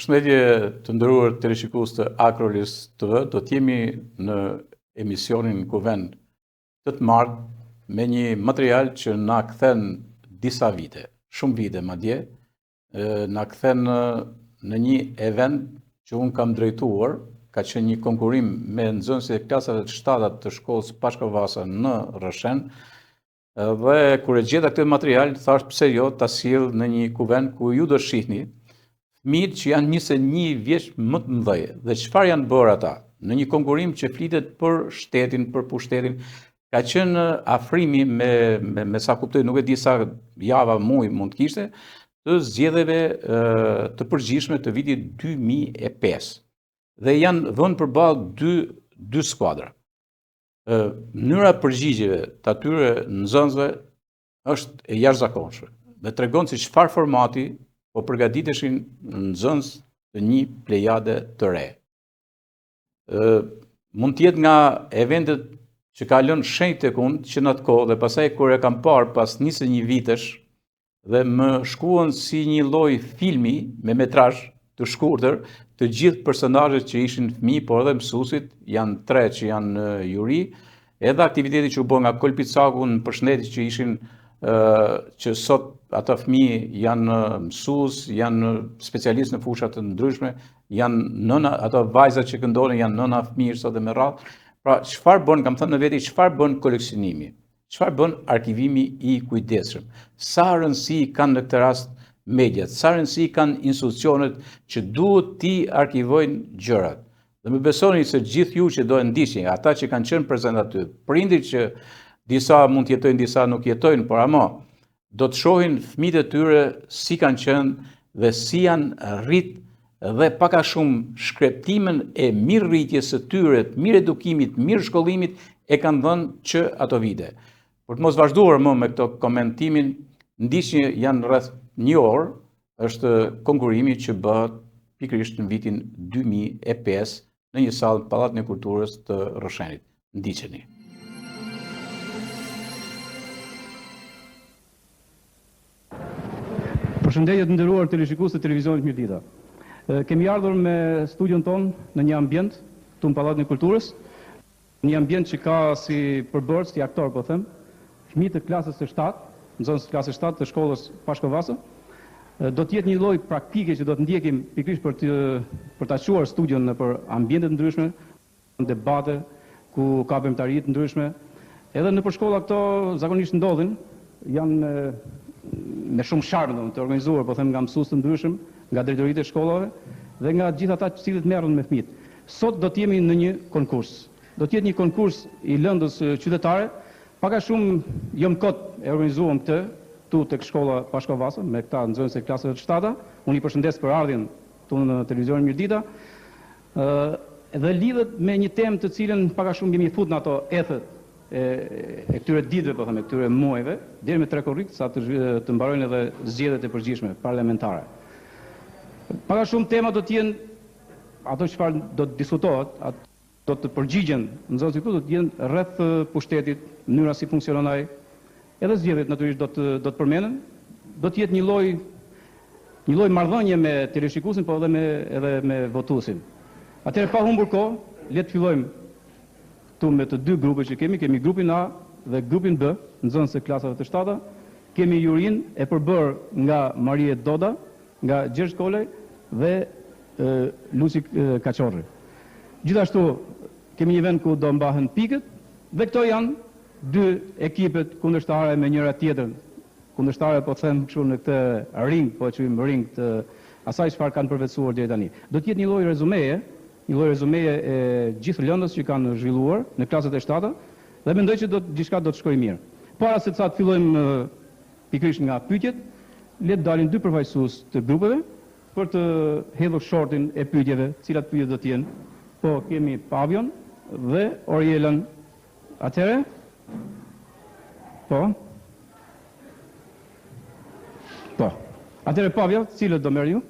Përshëndetje të nderuar teleshikues të Akrolis TV, do të jemi në emisionin Kuvend të martë me një material që na kthen disa vite, shumë vite madje, na kthen në një event që unë kam drejtuar, ka qenë një konkurim me nxënësit e klasave të 7 të shkollës Pashkovasa në Rrëshen, dhe kur e gjeta këtë material, thash pse jo ta sjell në një kuvend ku ju do shihni fëmijët që janë 21 vjeç më të mëdhej dhe çfarë janë bërë ata në një konkurim që flitet për shtetin, për pushtetin. Ka qenë afrimi me sa kuptoj, nuk e di sa java, muaj mund të kishte, të zgjedhjeve të përgjithshme të vitit 2005 dhe janë vënë përballë dy skuadra. Mënyra përgjigjeve të atyre nxënësve është e jashtëzakonshme dhe tregon se çfarë formati po përgatiteshin nxënës të një plejade të re. Mund të jetë nga eventet që ka lënë shenjë tek unë që në atë kohë dhe pastaj kur e kam parë pas 21 vitesh dhe më shkuan si një lloj filmi me metrazh të shkurtër, të gjithë personazhet që ishin fëmijë, por edhe mësuesit, janë 3 që janë në juri, edhe aktiviteti që u bë nga Kolpicaku në përshëndetje që ishin që sot ata fëmijë janë mësues, janë specialistë në fusha të ndryshme, janë nëna, ato vajzat që këndonin janë nëna fëmijësh sot dhe me radhë. Pra, çfarë bën, kam thënë në veti, çfarë bën koleksionimi? Çfarë bën arkivimi i kujdesshëm? Sa rëndësi kanë në këtë rast mediat? Sa rëndësi kanë institucionet që duhet t'i arkivojnë gjërat? Dhe më besoni se gjithë ju që do e ndiqni, ata që kanë qenë prezent aty, prindrit që disa mund të jetojnë, disa nuk jetojnë, por ama do të shohin fëmijët e tyre si kanë qenë dhe si janë rrit dhe pak a shumë shkreptimin e mirë rritjes së tyre, të mirë edukimit, mirë shkollimit e kanë dhënë që ato vite. Por të mos vazhduar më me këto komentimin, ndiqni janë rreth 1 orë është konkurimi që bëhet pikërisht në vitin 2005 në një sallë Pallatin e Kulturës të Rrëshenit. Ndiqeni. Përshëndetje të nderuar teleshikues të televizionit Mirdita. Kemi ardhur me studion ton në një ambient këtu në Pallatin e Kulturës, një ambient që ka si përbërës, si aktor po them, fëmijë të klasës së 7, nxënës të klasës 7 të shkollës Pashkovasa. Do të jetë një lloj praktike që do të ndjekim pikërisht për ta çuar studion nëpër ambiente të ndryshme, debate ku ka veprimtari të ndryshme. Edhe nëpër shkolla këto zakonisht ndodhin, janë me shumë sharm të organizuar, po them, nga mësues të ndryshëm, nga drejtoritë e shkollave dhe nga gjithë ata të cilët merren me fëmijët. Sot do të jemi në një konkurs. Do të jetë një konkurs i lëndës qytetare, pak a shumë jam kot e organizuam këtë tu tek shkolla Pashkovasa me këta nxënës e klasave të 7-ta. Unë i përshëndes për ardhjen tu në televizionin Mirdita. Dhe lidhet me një temë të cilën pak a shumë jemi fut në ato ethet e këtyre ditëve, po them, e këtyre muajve, deri me 3 korrik, sa të mbarojnë edhe zgjedhjet e përgjithshme parlamentare. Pak a shumë tema do të jenë ato çfarë do të diskutohet, do të përgjigjen nxënësit këtu do të jenë rreth pushtetit, mënyra si funksionon ai, edhe zgjedhjet natyrisht do të përmenden. Do të jetë një lloj marrëdhënie me teleshikuesin, po edhe me votuesin. Atëherë pa humbur kohë, le të fillojmë këtu me të 2 grupe që kemi grupin A dhe grupin B, nxënës e klasave të 7-ta. Kemi jurin e përbërë nga Marie Doda, nga Gjergj Kolej dhe Luci Kaçorri. Gjithashtu kemi një vend ku do mbahen pikët dhe këto janë 2 ekipet kundërshtare me njëra tjetrën. Kundërshtare po them kështu në këtë ring, po e quajmë ring të asaj çfarë kanë përvetësuar deri tani. Do të jetë një lloj rezumeje e gjithë lëndës që kanë zhvilluar në klasat e 7-ta dhe mendoj që gjithçka do të shkojë mirë. Para se të fillojmë pikërisht nga pyetjet, le të dalin 2 përfaqësues të grupeve për të hedhur shortin e pyetjeve, cilat pyetje do të jenë. Po kemi Pavion dhe Orielën. Atëherë? Po. Atëherë Pavia, cilët do merr ju?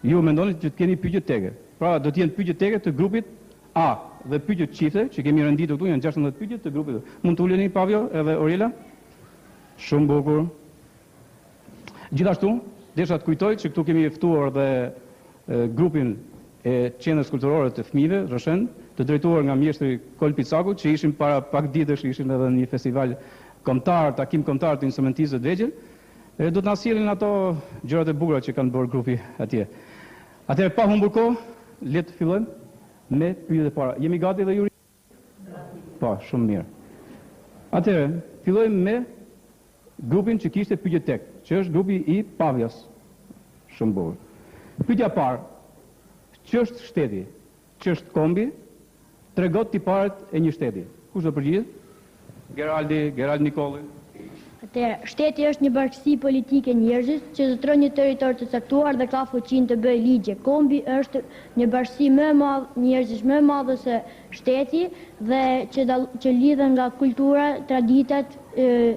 Ju mendoni që të keni pyetje tege. Pra do të jenë pyetje tege të grupit A dhe pyetje çifte që kemi renditur këtu, janë 16 pyetje të grupit. Mund të uleni Pavio edhe Oriela? Shumë bukur. Gjithashtu, desha të kujtoj që këtu kemi ftuar dhe grupin e qendrës kulturore të fëmijëve, Rëshën, të drejtuar nga mjeshtri Kol Picaku, që ishin para pak ditësh, ishin edhe në një festival kombëtar, takim kombëtar të instrumentistëve të vegjël. Do të na sjellin ato gjërat e bukura që kanë bërë grupi atje. Atëherë pa humbur kohë, le të fillojmë me pyetjet e para. Jemi gati dhe Juri? Po, shumë mirë. Atëherë, fillojmë me grupin që kishte pyetje tek, që është grupi i Pavjas. Shumë bukur. Pyetja e parë, ç'është shteti? Ç'është kombi? Tregot tiparet e një shteti. Kush do përgjigjet? Gerald Nikolli. Atëherë, shteti është një bashkësi politike njerëzish që zotëron një territor të caktuar dhe ka fuqinë të bëjë ligje. Kombi është një bashkësi më e madhe njerëzish më e madhe se shteti dhe që lidhen nga kultura, traditat,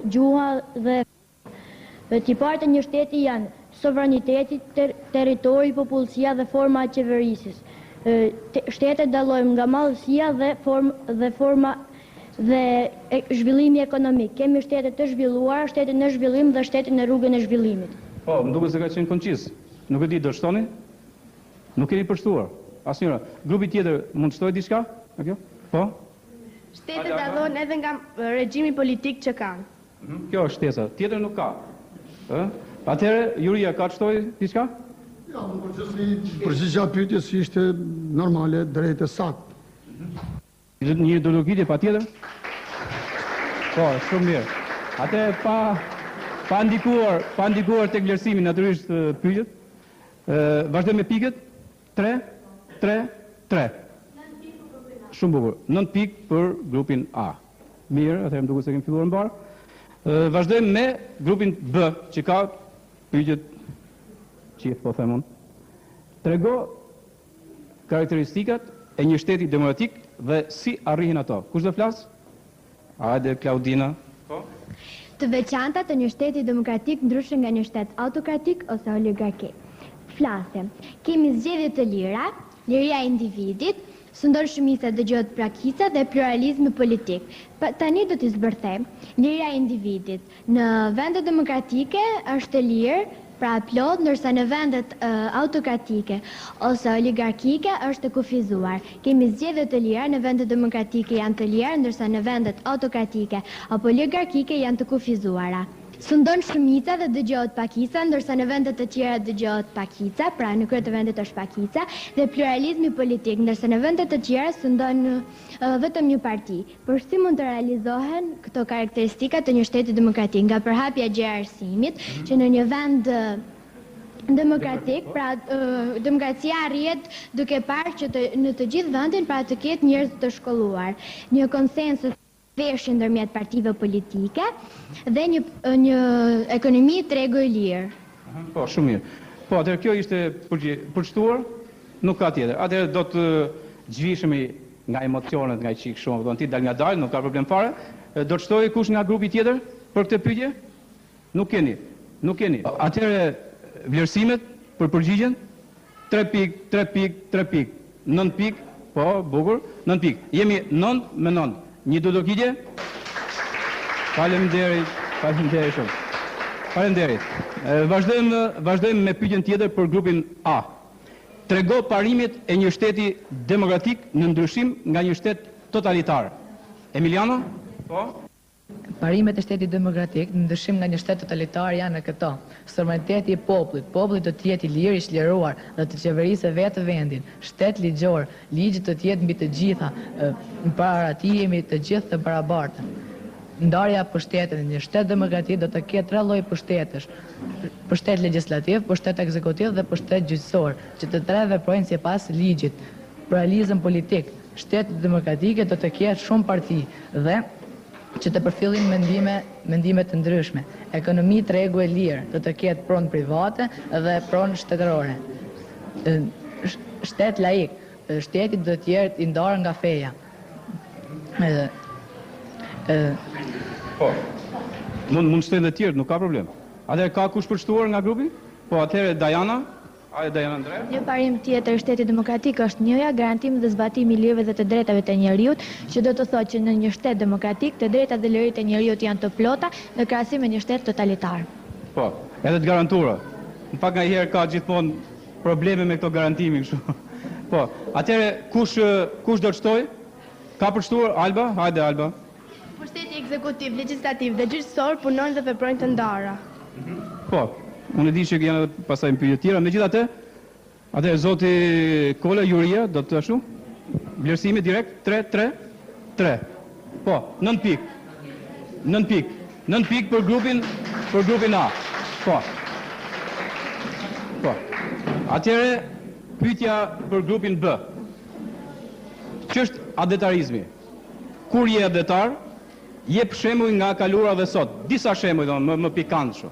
gjuha dhe tiparet e një shteti janë sovraniteti, territori, popullsia dhe forma e qeverisjes. Shtetet dallojnë nga madhësia dhe forma dhe zhvillimi ekonomik. Kemi shtetet të zhvilluara, shtetin në zhvillim dhe shtetin në rrugën e zhvillimit. Po, më duket se ka qenë koncis. Nuk e di, do shtoni? Nuk keni përshtuar. Asnjëra. Grupi tjetër mund të shtojë diçka? A kjo? Po? Shtetet dallojnë edhe nga regjimi politik që kanë. Kjo është shtesa. Tjetër nuk ka. Atëherë, Juria ka të shtojë diçka? Ja, përgjigja pyetjes ishte normale, drejtë, saktë. Një ideologi pa tjetër? Po, shumë mirë. Atëherë pa ndikuar tek vlerësimi natyrisht pyetjet. Vazhdojmë me pikët. 3. Shumë bukur. 9 pikë për grupin A. Mirë, atëherë më duket se kemi filluar mbar. Vazhdojmë me grupin B, që ka pyetjet që po them unë. Trego karakteristikat e një shteti demokratik dhe si arrihen ato. Kush do flas? Hajde, Klaudina. Po? Të veçantat të një shteti demokratik ndryshën nga një shtet autokratik ose oligarki. Flasim. Kemi zgjedhje të lira, liria e individit, sundon shumica dëgjohet prakica dhe pluralizmi politik. Tani do t'i zbërthem. Liria e individit. Në vendet demokratike është e lirë, pra plot, ndërsa në vendet autokratike ose oligarkike është të kufizuar. Kemi zgjedhje të lira, në vendet demokratike janë të lira, ndërsa në vendet autokratike apo oligarkike janë të kufizuara. Sundon shumica dhe dëgjohet pakica, ndërsa në vendet të tjera dëgjohet pakica, pra në krye të vendit është pakica, dhe pluralizmi politik, ndërsa në vendet të tjera sundon vetëm një parti. Por si mund të realizohen këto karakteristika të një shteti demokratik? Nga përhapja e arsimit, që në një vend demokratik, pra demokracia arrihet duke parë që në të gjithë vendin pra të ketë njerëz të shkolluar, një konsensus veshje ndërmjet partive politike dhe një ekonomi tregu i lirë. Po, shumë mirë. Po, atëherë kjo ishte përshtuar, nuk ka tjetër. Atëherë do të zhvishemi nga emocionet, nga qikë shumë, do në ti dal nga dalë, nuk ka problem fare. Do të shtoj kush nga grupi tjetër për këtë pyetje? Nuk keni. Atëherë vlerësimet për përgjigjen? 3 pikë, 9 pikë, po, bukur, 9 pikë. Jemi 9 me 9. Një ideologije? Faleminderit shumë. Faleminderit. Vazhdojmë me pyetjen tjetër për grupin A. Trego parimet e një shteti demokratik në ndryshim nga një shtet totalitar. Emiliano? Po? Parimet e shtetit demokratik në ndryshim nga një shtet totalitar janë këto. Sovraniteti i popullit. Populli do të jetë i lirë, i çliruar dhe të qeverisë vetë vendin. Shtet ligjor, ligji do të jetë mbi të gjitha, para tij jemi të gjithë të barabartë. Ndarja e pushtetit në një shtet demokratik do të ketë 3 lloj pushtetësh. Pushtet legjislativ, pushtet ekzekutiv dhe pushtet gjyqësor, që të tre veprojnë sipas ligjit. Pluralizëm politik. Shteti demokratik do të ketë shumë parti dhe që të përfillin mendime të ndryshme. Ekonomi tregu e lirë, do të ketë pronë private dhe pronë shtetërore. Shtet laik, shteti do të jetë i ndarë nga feja. Po, mund shtetë dhe tjerë, nuk ka problem. Atëherë ka kush përshtuar nga grupi? Po, atëherë Diana? Një parim tjetër shteti demokratik është njëja, garantim dhe zbatimi i lirëve dhe të drejtave të njeriut, që do të thotë që në një shtet demokratik të drejtat dhe lirit e njeriut janë të plota në krahasim me një shtet totalitar. Po, edhe të garantuara. Në pak nga herë ka gjithmonë probleme me këto garantimi kështu. Po, atëre kush do të shtoj? Ka përshtuar Alba? Hajde Alba. Pushteti ekzekutiv, legjislativ dhe gjyqësor punojnë dhe veprojnë të ndara. Po, unë e di që janë pasaj në pyetje tjera, megjithatë, atëherë zoti Kola Juria do të ashtu? Vlerësimi direkt 3. Po, 9 pikë. 9 pikë. 9 pikë për grupin A. Po. Po. Atëherë pyetja për grupin B. Ç'është adetarizmi? Kur je adetar, jep shembuj nga kalura dhe sot. Disa shembuj më pikant kështu.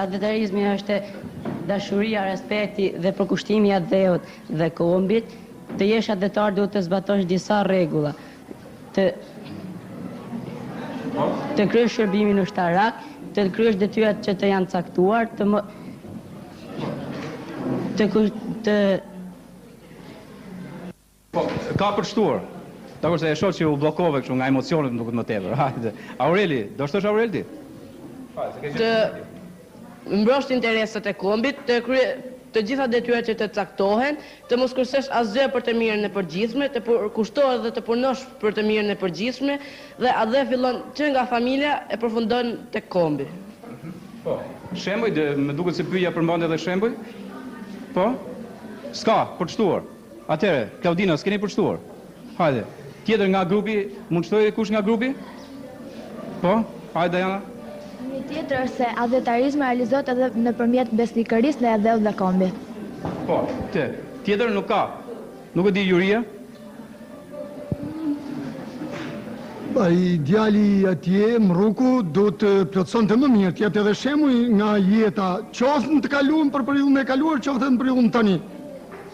Adetarizmi është dashuria, respekti dhe përkushtimi i dheut dhe kombit. Të jesh adetar duhet të zbatosh disa rregulla. Të kryesh shërbimin ushtarak, të kryesh detyrat që të janë caktuar, Po, ka përshtuar. Dakor se e shoh që u bllokove kështu nga emocionet, më duket më tepër. Hajde. Aureli, do shtosh Aurel ti? Të mbrosht interesat e kombit, të gjitha detyrat që të caktohen, të mos kursesh asgjë për të mirën e përgjithshme, të kushtohesh dhe të punosh për të mirën e përgjithshme dhe atë fillon që nga familja e përfundon tek kombi. Po. Shembuj, më duket se pyetja përmban edhe shembuj. Po? S'ka përshtuar. Atëre, Klaudina, s'keni përshtuar? Hajde. Tjetër nga grupi, mund shtoj kush nga grupi? Po? Hajde Diana. Një tjetër është se adetarizmi realizohet edhe nëpërmjet besnikërisë në dheut dhe kombit. Po, tjetër nuk ka. Nuk e di Juria. Ai djali atje, Mruku, do të plotësonte më mirë, të jepte edhe shembuj nga jeta, qoftë në të kaluar për periudhën e kaluar, qoftë në periudhën tani.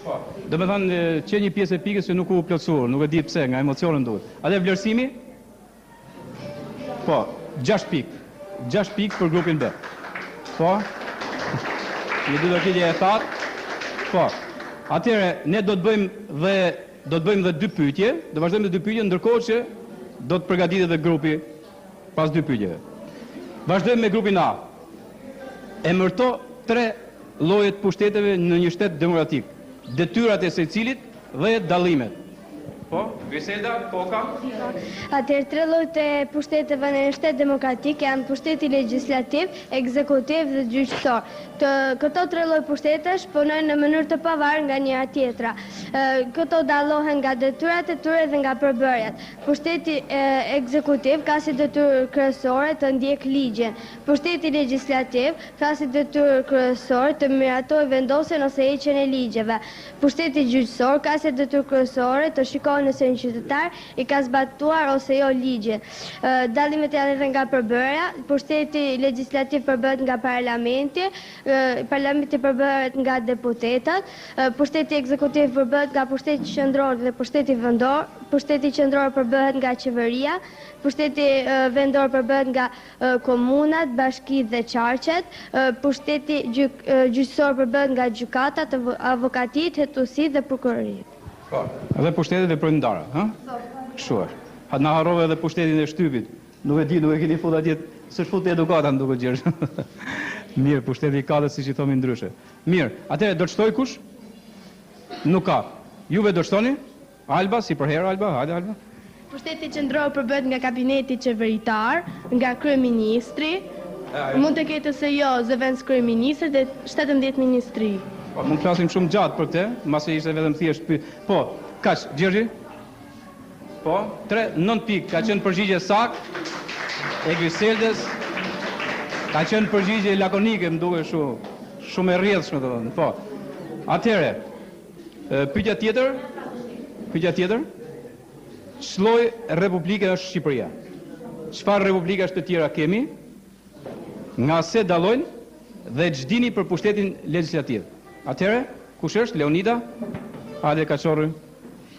Po. Do të thënë që një pjesë e pikës që nuk u plotësuar, nuk e di pse, nga emocionet duhet. A dhe vlerësimi? Po, 6 pikë. 6 pikë për grupin B. Po. Një dy dokilje e thatë. Po. Atëherë ne do të bëjmë dhe 2 pyetje, do vazhdojmë me 2 pyetje ndërkohë që do të përgatitet edhe grupi pas 2 pyetjeve. Vazhdojmë me grupin A. Emërto 3 llojet pushteteve në një shtet demokratik. Detyrat e secilit dhe dallimet. Po, Griselda, Koka. Atëherë 3 llojet e pushteteve në një shtet demokratik janë pushteti legjislativ, ekzekutiv dhe gjyqësor. Këto 3 lloj pushtetesh punojnë në mënyrë të pavarur nga njëra tjetra. Këto dallohen nga detyrat e tyre dhe nga përbërjet. Pushteti ekzekutiv ka si detyrë kryesore të ndjek ligjen. Pushteti legjislativ ka si detyrë kryesore të miratojë vendosjen ose heqjen e ligjeve. Pushteti gjyqësor ka si detyrë kryesore të shikojë nëse një qytetar i ka zbatuar ose jo ligjen. Dallimet janë edhe nga përbërja. Pushteti legjislativ përbëhet nga parlamenti, parlamenti përbëhet nga deputetët, pushteti ekzekutiv përbëhet nga pushteti qendror dhe pushteti vendor, pushteti qendror përbëhet nga qeveria, pushteti vendor përbëhet nga komunat, bashkitë dhe qarqet, pushteti gjyqësor përbëhet nga gjykatat, avokatit, hetusit dhe prokurorit. Po, edhe pushtetet veprojnë ndara, ha? Kështu është. Na harrove edhe pushtetin e shtypit. Nuk e di, nuk e keni fut atje, s'është fut edukata në duket gjë. Mirë, pushteti ka dhe siç i thomi ndryshe. Mirë, atëherë do të shtoj kush? Nuk ka. Juve do shtoni? Alba, si për herë Alba, hajde Alba. Pushteti qendror përbëhet nga kabineti qeveritar, nga kryeministri, mund të ketë ose jo zëvendës kryeministrit dhe 17 ministri. Po, mund të flasim shumë gjatë për te, mbase ishte vetëm thjesht Po, kaq, Gjergji? Po, 9 pikë, ka qenë përgjigje saktë e Griseldes, ka qenë përgjigje lakonike, më duket shumë e rrjedhshme të thënë. Po. Atëherë, pyetja tjetër. Ç'lloj republike është Shqipëria? Çfarë republikash të tjera kemi? Nga se dallojnë dhe ç'dini për pushtetin legjislativ? Atëherë, kush është? Leonida? Hajde Kaçorri.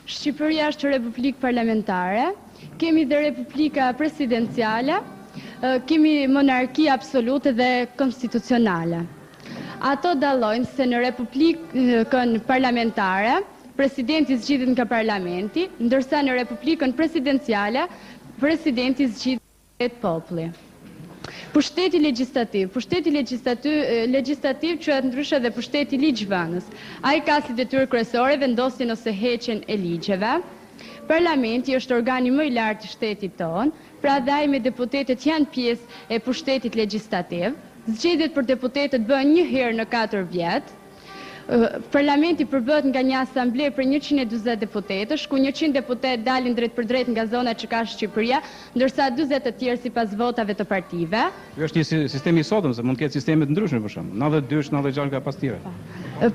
Shqipëria është republikë parlamentare, kemi dhe republika presidenciale, kemi monarki absolute dhe konstitucionale. Ato dallojnë se në republikën parlamentare, presidenti zgjidhet nga parlamenti, ndërsa në republikën presidenciale, presidenti zgjidhet nga populli. Pushteti legjislativ. Pushteti legjislativ quhet ndryshe dhe pushteti ligjvënës. Ai ka si detyrë kryesore vendosjen ose heqjen e ligjeve. Parlamenti është organi më i lartë i shtetit tonë, pra dhe ai me deputetët janë pjesë e pushtetit legjislativ. Zgjedhjet për deputetët bëhen një herë në 4 vjet. Parlamenti përbëhet nga një asamble për 140 deputetësh, ku 100 deputet dalin drejt për drejt nga zona që ka Shqipëria, ndërsa 40 të tjerë sipas votave të partive. Ky është një sistem i sotëm, se mund të ketë sisteme të ndryshme për shembull. 92, 96 ka pas tjera.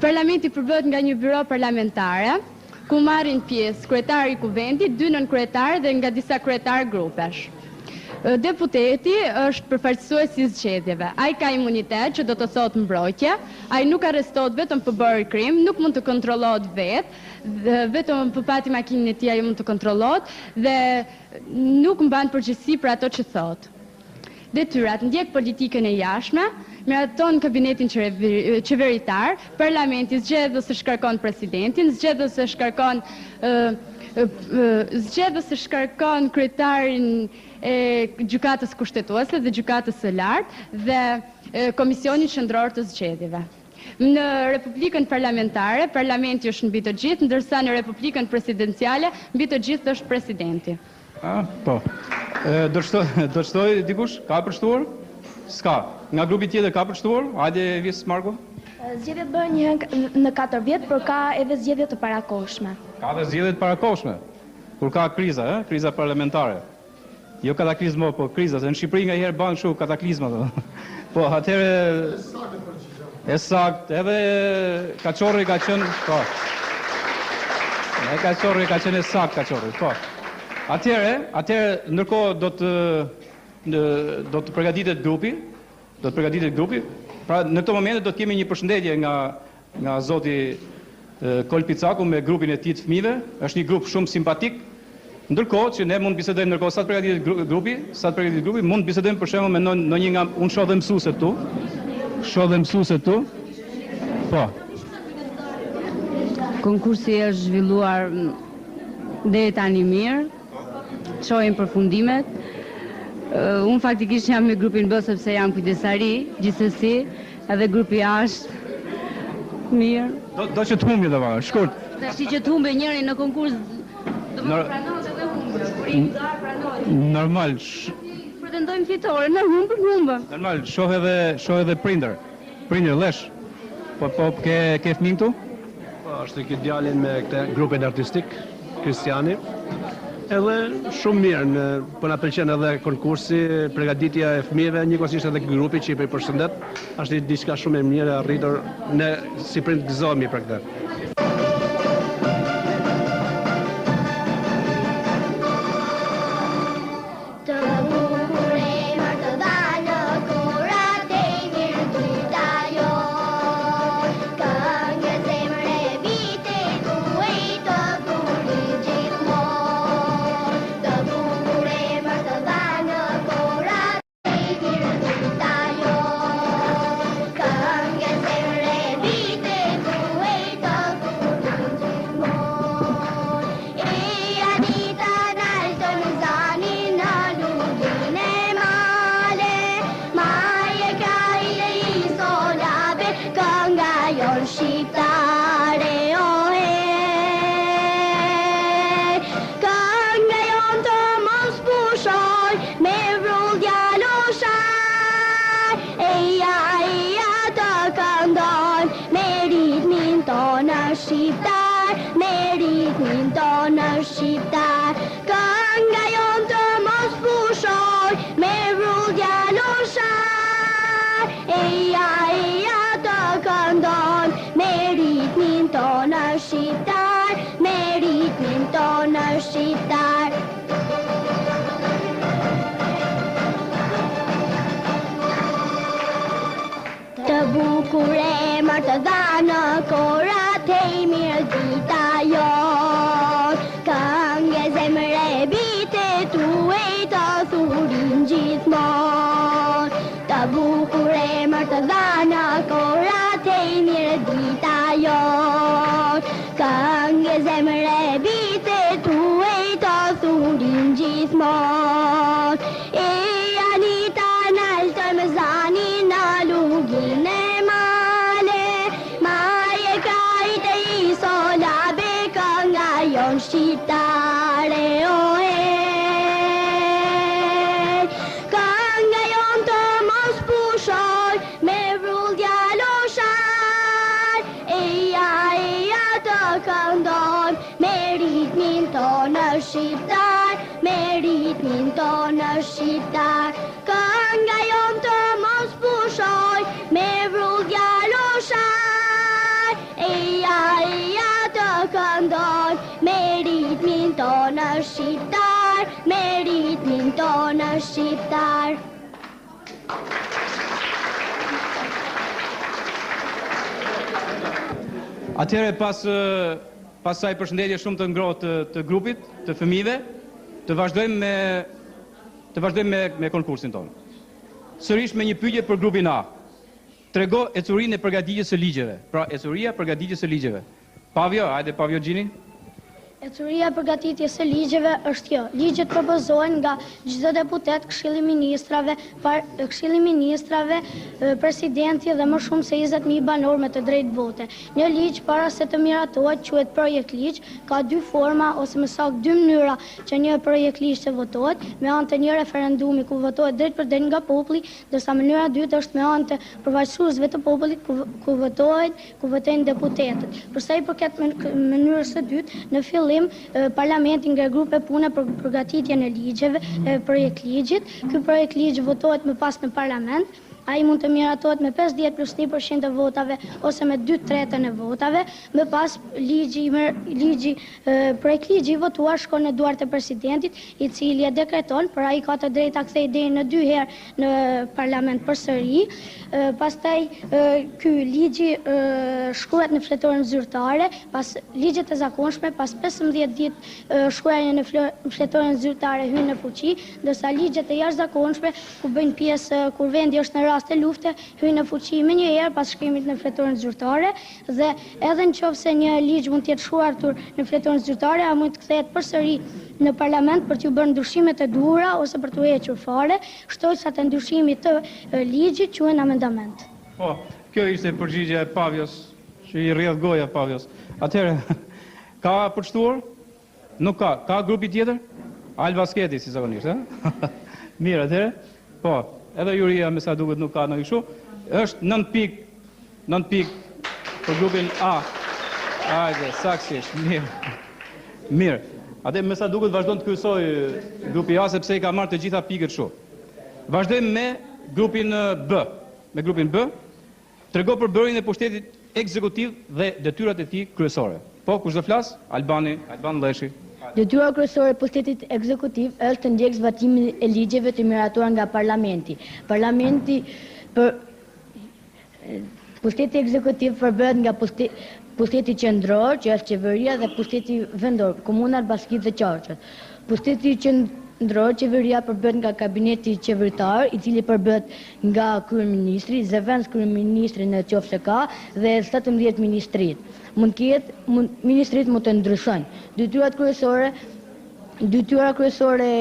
Parlamenti përbëhet nga një byro parlamentare, ku marrin pjesë kryetari i kuvendit, 2 nënkryetarë dhe nga disa kryetarë grupesh. Deputeti është përfaqësues i zgjedhjeve. Ai ka imunitet që do të thotë mbrojtje, ai nuk arrestohet vetëm për bërë krim, nuk mund të kontrollohet vetëm për pati makinën e tij ai mund të kontrollohet dhe nuk mban përgjegjësi për ato që thotë. Detyrat: ndjek politikën e jashtme, miraton kabinetin qeveritar, parlamenti zgjedh ose shkarkon presidentin, zgjedh ose shkarkon kryetarin e gjykatës kushtetuese dhe gjykatës së lartë dhe komisionin qendror të zgjedhjeve. Në Republikën parlamentare, parlamenti është mbi të gjithë, ndërsa në Republikën presidenciale mbi të gjithë është presidenti. Po. Do të shtoj dikush? Ka përshtuar? S'ka. Nga grupi tjetër ka përshtuar? Hajde Vis Marko. Zgjedhjet bëhen një herë në 4 vjet, por ka edhe zgjedhje të parakoshme. Ka edhe zgjedhje të parakoshme. Kur ka kriza, kriza parlamentare. Jo kataklizma, po kriza, se në Shqipëri nga herë banë shumë kataklizma. Po, atëherë... E sakt, edhe Kaçorri ka qenë... Po. Kaçorri ka qenë e sakt, Kaçorri, po. Atëherë, ndërkohë do të përgatitet grupi, pra në këto momente do të kemi një përshëndetje nga zoti Kolpicaku me grupin e tij të fëmijëve, është një grup shumë simpatik. Ndërkohë që ne mund bisedojmë, ndërkohë sa të përgatitet grupi, mund bisedojmë për shembull me ndonjë nga unë shoh dhe mësueset tu. Po. Konkursi është zhvilluar deri tani mirë. Shohim përfundimet. Unë faktikisht jam me grupin B sepse jam kujdesari, gjithsesi, edhe grupi A është mirë. Do që të humbi dhe va, shkurt. Tashi që të humbe njëri në konkurs, do më pranohet edhe humbë. Normal. Pretendojmë fitore, në humbë. Normal, shoh edhe prinder. Prinder, lesh. Po ke fëmijë këtu? Po, është këtë djalin me këtë grupin artistik, Kristiani. Edhe shumë mirë, po na pëlqen edhe konkursi, përgatitja e fëmijëve, njëkohësisht edhe grupi që i përshëndet, është diçka shumë e mirë arritur, ne si prind gëzohemi për këtë. Shqiptar, kënga jon të mos pushoj, me vrull djaloshar. Eja të këndon, me ritmin tonë shqiptar, me ritmin tonë shqiptar. Të bukur emër të dha në korat e mirë dita jon. Këngë zemre bite tuaj të thurin gjithmon. Të bukur emër të dha në korat e mirë dita jon. Këngë zemre bite tuaj të thurin gjithmon. E Anita naltë shqiptare, o kënga jon të mos pushoj, me vrull djaloshar, eja të këndojmë, me ritmin tonë shqiptar, me ritmin tonë shqiptar. Kënga jon të mos pushoj, me vrull djaloshar, eja të këndojmë, me ritmin tonë shqiptar, me ritmin tonë shqiptar. Atëherë pas saj përshëndetje shumë të ngrohtë të grupit, të fëmijëve, të vazhdojmë me konkursin tonë. Sërish me një pyetje për grupin A. Trego ecurinë e përgatitjes së ligjeve. Pra, ecuria e përgatitjes së ligjeve. Pavjo, hajde Pavjo Gjini. Ecuria e përgatitjes së ligjeve është kjo. Ligjet propozohen nga çdo deputet, Këshilli i Ministrave, presidenti dhe më shumë se 20.000 banor me të drejtë vote. Një ligj para se të miratohet quhet projekt ligj, ka dy forma ose më saktë dy mënyra që një projekt ligj të votohet, me anë të një referendumi ku votohet drejt për drejt nga populli, ndërsa mënyra e dytë është me anë të përfaqësuesve të popullit ku votojnë deputetët. Për sa i përket mënyrës së dytë, në fillim parlamenti nga grupe pune për përgatitjen e ligjeve, projekt ligjit. Ky projekt ligj votohet më pas në parlament. Ai mund të miratohet me 50 plus 1% të votave ose me 2/3 e votave. Më pas projekt ligji i votuar shkon në duart e presidentit, i cili e dekreton, por ai ka të drejtë ta kthejë deri në 2 herë në parlament përsëri. Pastaj ky ligji shkruhet në fletoren zyrtare, pas ligjet e zakonshme, pas 15 ditë shkruajtja në fletoren zyrtare hyn në fuqi, ndërsa ligjet e jashtëzakonshme ku bëjnë pjesë kur vendi është në rast të lufte hyn në fuqi më një herë pas shkrimit në fletoren zyrtare, dhe edhe nëse një ligj mund të jetë shkruar në fletoren zyrtare, a mund të kthehet përsëri në parlament për t'u bërë ndryshimet e duhura ose për t'u hequr fare, shtojsat e ndryshimit të ligjit quhen amendament. Po, kjo ishte përgjigjja e Pavjos, që i rrjedh goja Pavjos. Atëherë, ka përshtuar? Nuk ka. Ka grupi tjetër? Alba Sketi, si zakonisht, e? Mirë, atëherë. Po, edhe juria me sa duket nuk ka në kështu. Është 9 pikë për grupin A. Hajde, saksisht, mirë. Mirë. Atë me sa duket vazhdon të kryesoj grupi A sepse i ka marrë të gjitha pikët kështu. Vazhdojmë me grupin B. Me grupin B, trego për bërjen e pushtetit ekzekutiv dhe detyrat e tij kryesore. Po, kush do flas? Alban Lleshi. Detyra kryesore e pushtetit ekzekutiv është të ndjek zbatimin e ligjeve të miratuar nga parlamenti. Pushteti ekzekutiv përbëhet nga pushteti qendror, që është qeveria, dhe pushteti vendor, komunat, bashkitë dhe qarqet. Pushteti qendror, qeveria, përbëhet nga kabineti qeveritar, i cili përbëhet nga kryeministri, zëvendës kryeministri në qoftë se ka, dhe 17 ministrit. Ministrit mund të ndryshojnë. Detyra kryesore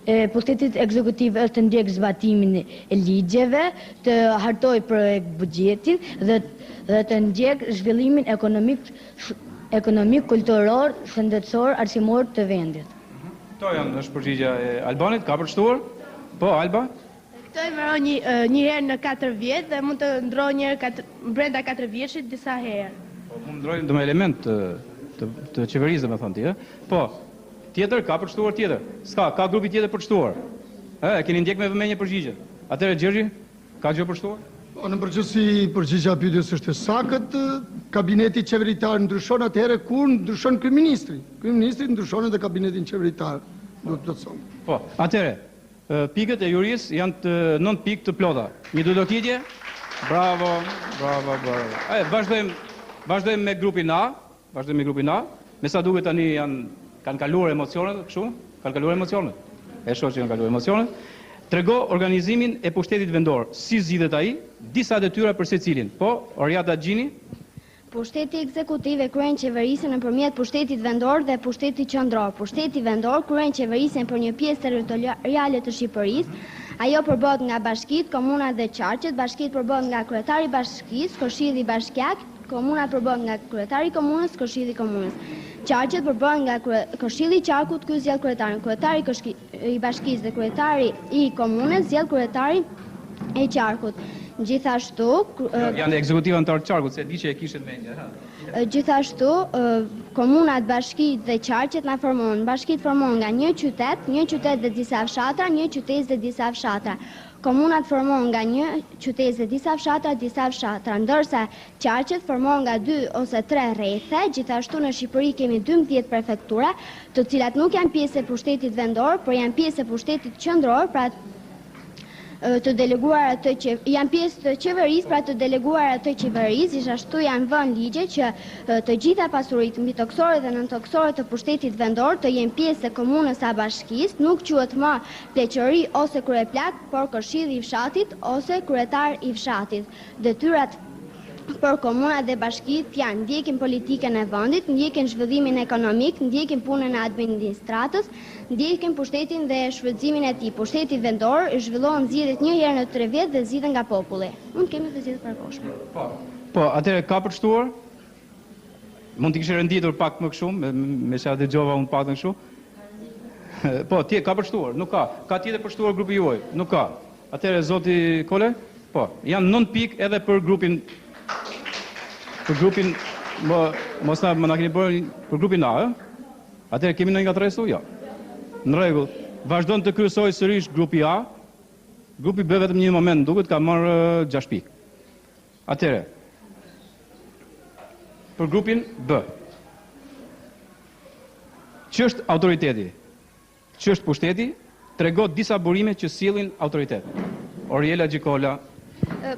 e pushtetit ekzekutiv është të ndjek zbatimin e ligjeve, të hartoj projekt buxhetin dhe të ndjek zhvillimin ekonomik, kulturor, shëndetësor, arsimor të vendit. Këto është përgjigja e Albanit, ka përshtuar? Po, Alba? Këto i mëron një herë në 4 vjet dhe mund të ndrojë një herë brenda 4 vjeçit disa herë. Po, mund ndrojë do me element të qeverisë, më thon ti, ë? Po. Tjetër, ka përshtuar tjetër? S'ka, ka grupi tjetër përshtuar. E keni ndjek me vëmendje përgjigjet. Atëherë Gjergji, ka gjë përshtuar? Po, në përgjithësi përgjigja e pyetjes është sa këtë kabineti qeveritar ndryshon, atëherë kur ndryshon kryeministri. Kryeministri ndryshon edhe kabinetin qeveritar, do të thonë. Po, atëherë, pikët e jurisë janë 9 pikë të plota. Një dudokitje? Bravo. Vazhdojmë me grupin A. Me sa duket tani kanë kaluar emocionet, kështu? Kanë kaluar emocionet. E shoh që kanë kaluar emocionet. Trego organizimin e pushtetit vendor, si zgjidhet ai, disa detyra për secilin. Po, Oriata Gjini. Pushteti ekzekutiv e kryen qeverisjen nëpërmjet pushtetit vendor dhe pushtetit qendror. Pushteti vendor kryen qeverisjen për një pjesë territoriale të Shqipërisë. Ajo përbëhet nga bashkitë, komunat dhe qarqet. Bashkitë përbëhet nga kryetari i bashkisë, këshilli bashkiak. Komunat përbëhet nga kryetari i komunës, këshilli i komunës. Qarqet përbohen nga Këshilli i Qarkut, ky zgjedh kryetarin, kryetari i bashkisë dhe kryetari i komunës zgjedh kryetarin e Qarkut. Gjithashtu janë ekzekutiva antar të Qarkut, se di që e kishit mendje. Gjithashtu, komunat, bashkitë dhe qarqet na formohen. Bashkitë formohen nga një qytet dhe disa fshatra, një qytet dhe disa fshatra. Komunat formohen nga një qytet dhe disa fshatra, ndërsa qarqet formohen nga 2 ose 3 rrethe. Gjithashtu në Shqipëri kemi 12 prefektura, të cilat nuk janë pjesë e pushtetit vendor, por janë pjesë e pushtetit qendror, pra të deleguara janë pjesë të qeverisë, pra të deleguara të qeverisë, gjithashtu janë vënë ligje që të gjitha pasuritë mbitokësore dhe nëntokësore të pushtetit vendor të jenë pjesë e komunës a bashkisë, nuk quhet më pleqëri ose kryeplak, por këshilli i fshatit ose kryetar i fshatit. Detyrat për komunat dhe bashkitë janë ndjekin politikën e vendit, ndjekin zhvillimin ekonomik, ndjekin punën e administratës, ndjekin pushtetin dhe shfrytëzimin e tij. Pushteti vendor zhvillohen zgjedhjet një herë në 3 vjet dhe zgjidhen nga populli. Mund kemi të zgjedhjet përkohshme. Po, atëherë ka përshtuar? Mund të kishte renditur pak më shumë, me sa dëgjova unë pak më shumë. Po, ka përshtuar, nuk ka. Ka tjetër përshtuar grupi juaj? Nuk ka. Atëherë zoti Kole? Po, janë 9 pikë edhe për grupin mos na keni bërë për grupin A, atëherë kemi ndonjë gatrësu? Jo. Në rregull. Vazhdon të kryesoj sërish grupi A. Grupi B vetëm një moment duket ka marrë 6 pikë. Atëherë për grupin B. Ç'është autoriteti? Ç'është pushteti? Tregot disa burime që sillin autoritet. Oriela Gjikola.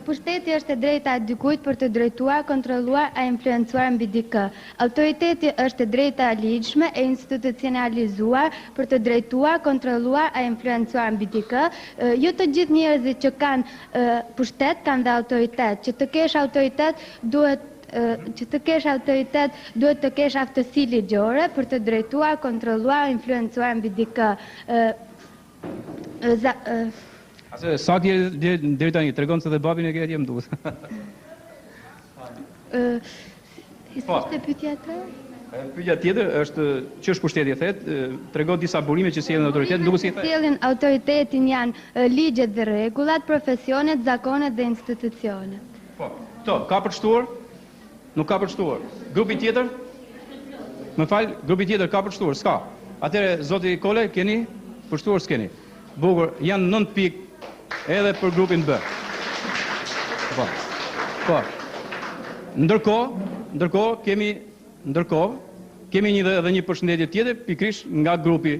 Pushteti është e drejta e dikujt për të drejtuar, kontrolluar e influencuar mbi dikë. Autoriteti është e drejta e ligjshme e institucionalizuar për të drejtuar, kontrolluar e influencuar mbi dikë. Jo të gjithë njerëzit që kanë pushtet kanë dhe autoritet. Që të kesh autoritet duhet të kesh aftësi ligjore për të drejtuar, kontrolluar, influencuar mbi dikë. Sa deri tani tregon se dhe babin e ke atje më duhet. Ishte pyetja tjetër? Pyetja tjetër është ç'është pushteti, thotë, tregon disa burime që sjellin autoritet, duket si thotë. Sjellin autoritetin janë ligjet dhe rregullat, profesionet, zakonet dhe institucionet. Po, ka përshtuar? Nuk ka përshtuar. Grupi tjetër? Më fal, grupi tjetër ka përshtuar? S'ka. Atëherë zoti Kole, keni përshtuar s'keni? Bukur, janë 9 pikë edhe për grupin B. Po. Ndërkohë kemi edhe një përshëndetje tjetër pikërisht nga grupi.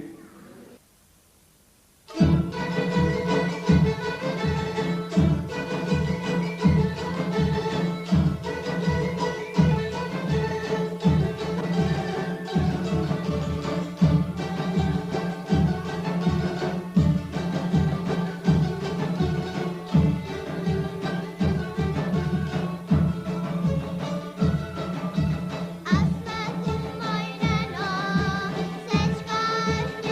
Asma të mojnë no, se qka është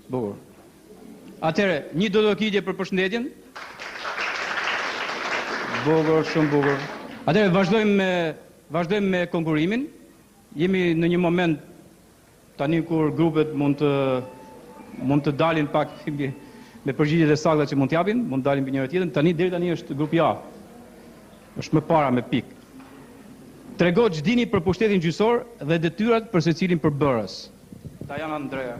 Bukur. Atëre, një dodokitje për përshëndetjen. Bukur, shumë bukur. Atëre, vazhdojmë me konkurimin. Jemi në një moment tani kur grupet mund të dalin pak me përgjigjet e sakta që mund t'japin, mund të dalin për njëra tjetrën. Deri tani është grupi A. Është më para me pikë. Trego ç'dini për pushtetin gjyqësor dhe detyrat për secilin përbërës. Tajana Andrea.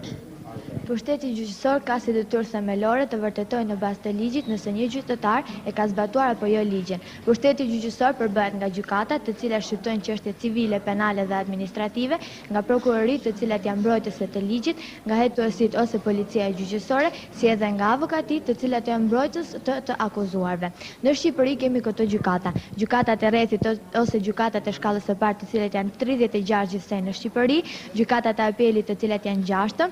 Pushteti gjyqësor ka si detyrë themelore të vërtetojë në bazë të ligjit nëse një gjyqtar e ka zbatuar apo jo ligjin. Pushteti gjyqësor përbëhet nga gjykatat, të cilat shqyrtojnë çështje civile, penale dhe administrative, nga prokuroritë, të cilat janë mbrojtëse të ligjit, nga hetuesit ose policia e gjyqësore, si edhe nga avokatitë, të cilat janë mbrojtës të akuzuarve. Në Shqipëri kemi këto gjykata. Gjykatat e rrethit ose gjykatat e shkallës së parë, të cilat janë 36 gjithsej në Shqipëri, gjykatat e apelit, të cilat janë 6.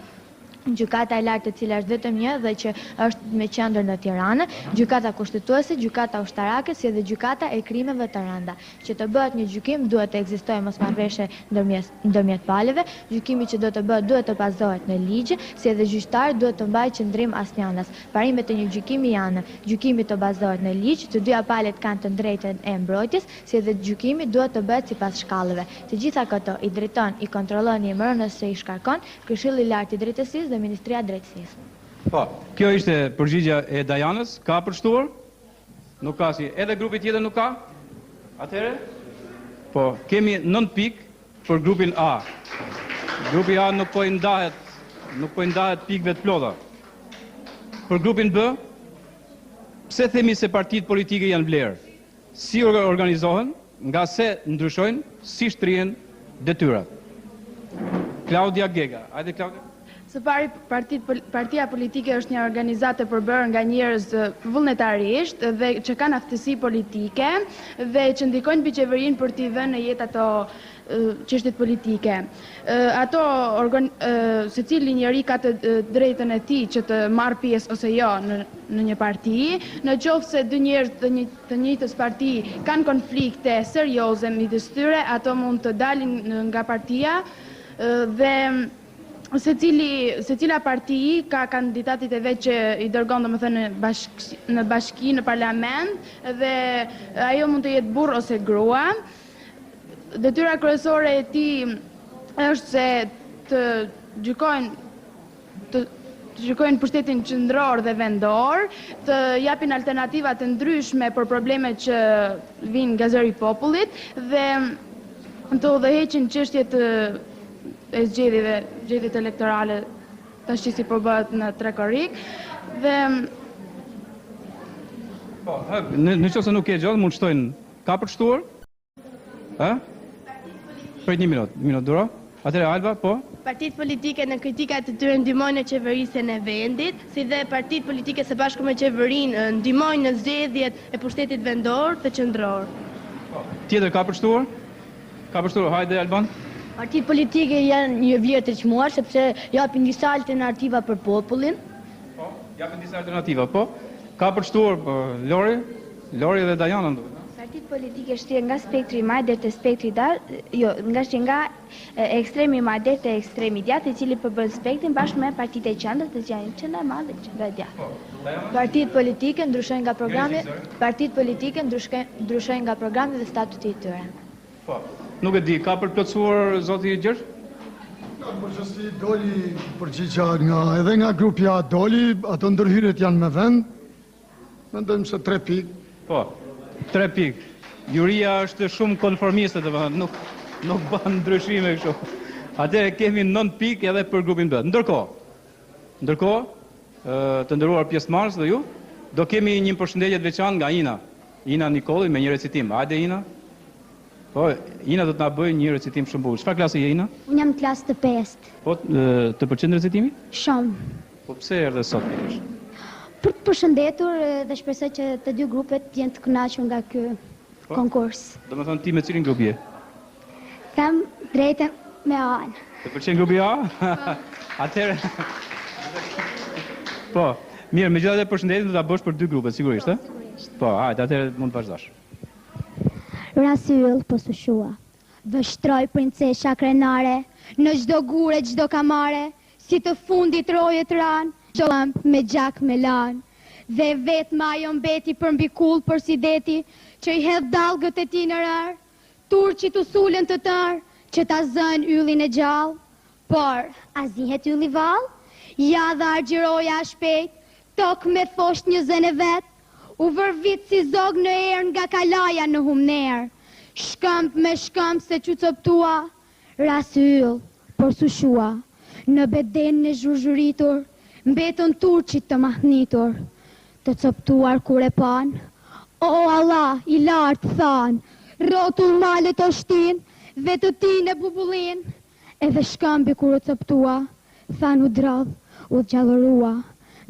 Gjykata e lartë, e cila është vetëm një dhe që është me qendër në Tiranë, gjykata kushtetuese, gjykata ushtarake, si edhe gjykata e krimeve të rënda. Që të bëhet një gjykim duhet të ekzistojë mosmarrëveshje ndërmjet palëve, gjykimi që do të bëhet duhet të bazohet në ligj, si edhe gjyqtari duhet të mbajë qendrim asnjëanës. Parimet e një gjykimi janë: gjykimi të bazohet në ligj, të dyja palët kanë të drejtën e mbrojtjes, si edhe gjykimi duhet të bëhet sipas shkallëve. Të gjitha këto i drejton, i kontrollon, i mëron nëse i shkarkon Këshilli i Lartë i Drejtësisë dhe Ministria e Drejtësisë. Po, kjo ishte përgjigja e Dajanës. Ka përshtuar? Nuk ka si. Edhe grupi tjetër nuk ka? Atëherë? Po, kemi 9 pikë për grupin A. Grupi A nuk po i ndahet pikëve të plota. Për grupin B, pse themi se partitë politike janë vlerë? Si organizohen, nga se ndryshojnë, si shtrihen detyrat. Claudia Gega. Hajde Claudia. Së pari, partia politike është një organizatë e përbërë nga njerëz vullnetarisht dhe që kanë aftësi politike dhe që ndikojnë mbi qeverinë për t'i vënë në jetë ato çështjet politike. Secili njeri ka të drejtën e tij që të marrë pjesë ose jo në një parti. Në qoftë se dy njerëz të njëjtës parti kanë konflikte serioze midis tyre, ato mund të dalin nga partia dhe secila parti ka kandidatit e vet që i dërgon domethënë në bashki, në parlament, dhe ajo mund të jetë burr ose grua. Detyra kryesore e tij është se të gjykojnë pushtetin qendror dhe vendor, të japin alternativa të ndryshme për problemet që vijnë nga zëri i popullit dhe të udhëheqin çështjet e zgjedhjeve elektorale tash si bëhet në Trekorik dhe po, në qoftë se nuk ke gjallë mund shtojnë. Ka përshtuar? Ë? Për një minutë duro. Atëherë Alba, po? Partitë politike në kritikat të tyre ndihmojnë në qeverisjen e vendit, si dhe partitë politike së bashku me qeverinë ndihmojnë në zgjedhjet e pushtetit vendor të qendror. Tjetër ka përshtuar? Ka përshtuar, hajde Alban. Partitë politike janë një vlerë të çmuar sepse japin disa alternativa për popullin. Po, japin disa alternativa, po. Ka përshtuar Lori dhe Dajana. Partitë politike shtrihen nga spektri i madh deri te spektri i djathtë, nga ekstremi i madh deri te ekstremi i djathtë, i cili përbën spektrin bashkë me partitë e qendrës, të cilat janë qendra e madhe dhe qendra e djathtë. Partitë politike ndryshojnë nga programi dhe statuti i tyre. Po. Nuk e di, ka përplotësuar zoti Gjergj? Në përgjithësi doli përgjigja edhe nga grupi A doli, ato ndërhyrjet janë me vend. Mendojmë se 3 pikë. Po, 3 pikë. Juria është shumë konformiste, domethënë nuk bën ndryshime kështu. Atëherë kemi 9 pikë edhe për grupin B. Ndërkohë, të nderuar pjesëmarrës dhe ju, do kemi një përshëndetje të veçantë nga Ina Nikolli me një recitim. Hajde Ina. Po, Ina do të na bëjë një recitim shumë bukur. Çfarë klase je Ina? Unë jam klasë të 5. Po, të pëlqen recitimi? Shumë. Po pse erdhe sot pikërisht? Për të përshëndetur dhe shpresoj që të dy grupet jenë të kënaqur nga ky konkurs. Domethënë ti me cilin grup je? Kam drejtën me A-n. Të pëlqen grupi A? Atëherë. Po, mirë, megjithatë përshëndetjen do ta bësh për 2 grupe, sigurisht, ë? Po, hajde, atëherë mund të vazhdosh. Rasyll po sushua, vështroj princesha krenare, në gjdo gure, gjdo kamare, si të fundit rojet ran, qëllamp me gjak me lan. Dhe vet ma jo mbeti për mbi kull për si deti, që i hedh dalgët e ti në rar, turqit u sulën të tar, që ta zën yllin e gjall. Por, a zihet ylli val? Ja dhe argjiroja shpejt, tok me thosht një zën e vet, u vërvit si zog në erë nga kalaja në humner. Shkëmp me shkëmp se që coptua, ras yll, por sushua. Në beden në zhurëzhuritur, mbetën turqit të mahnitur. Të coptuar kur e pan, o Allah, i lartë than, rotull malet o shtin, dhe të ti në bubullin, edhe shkambi kur u coptua, than u drodh, u gjallërua,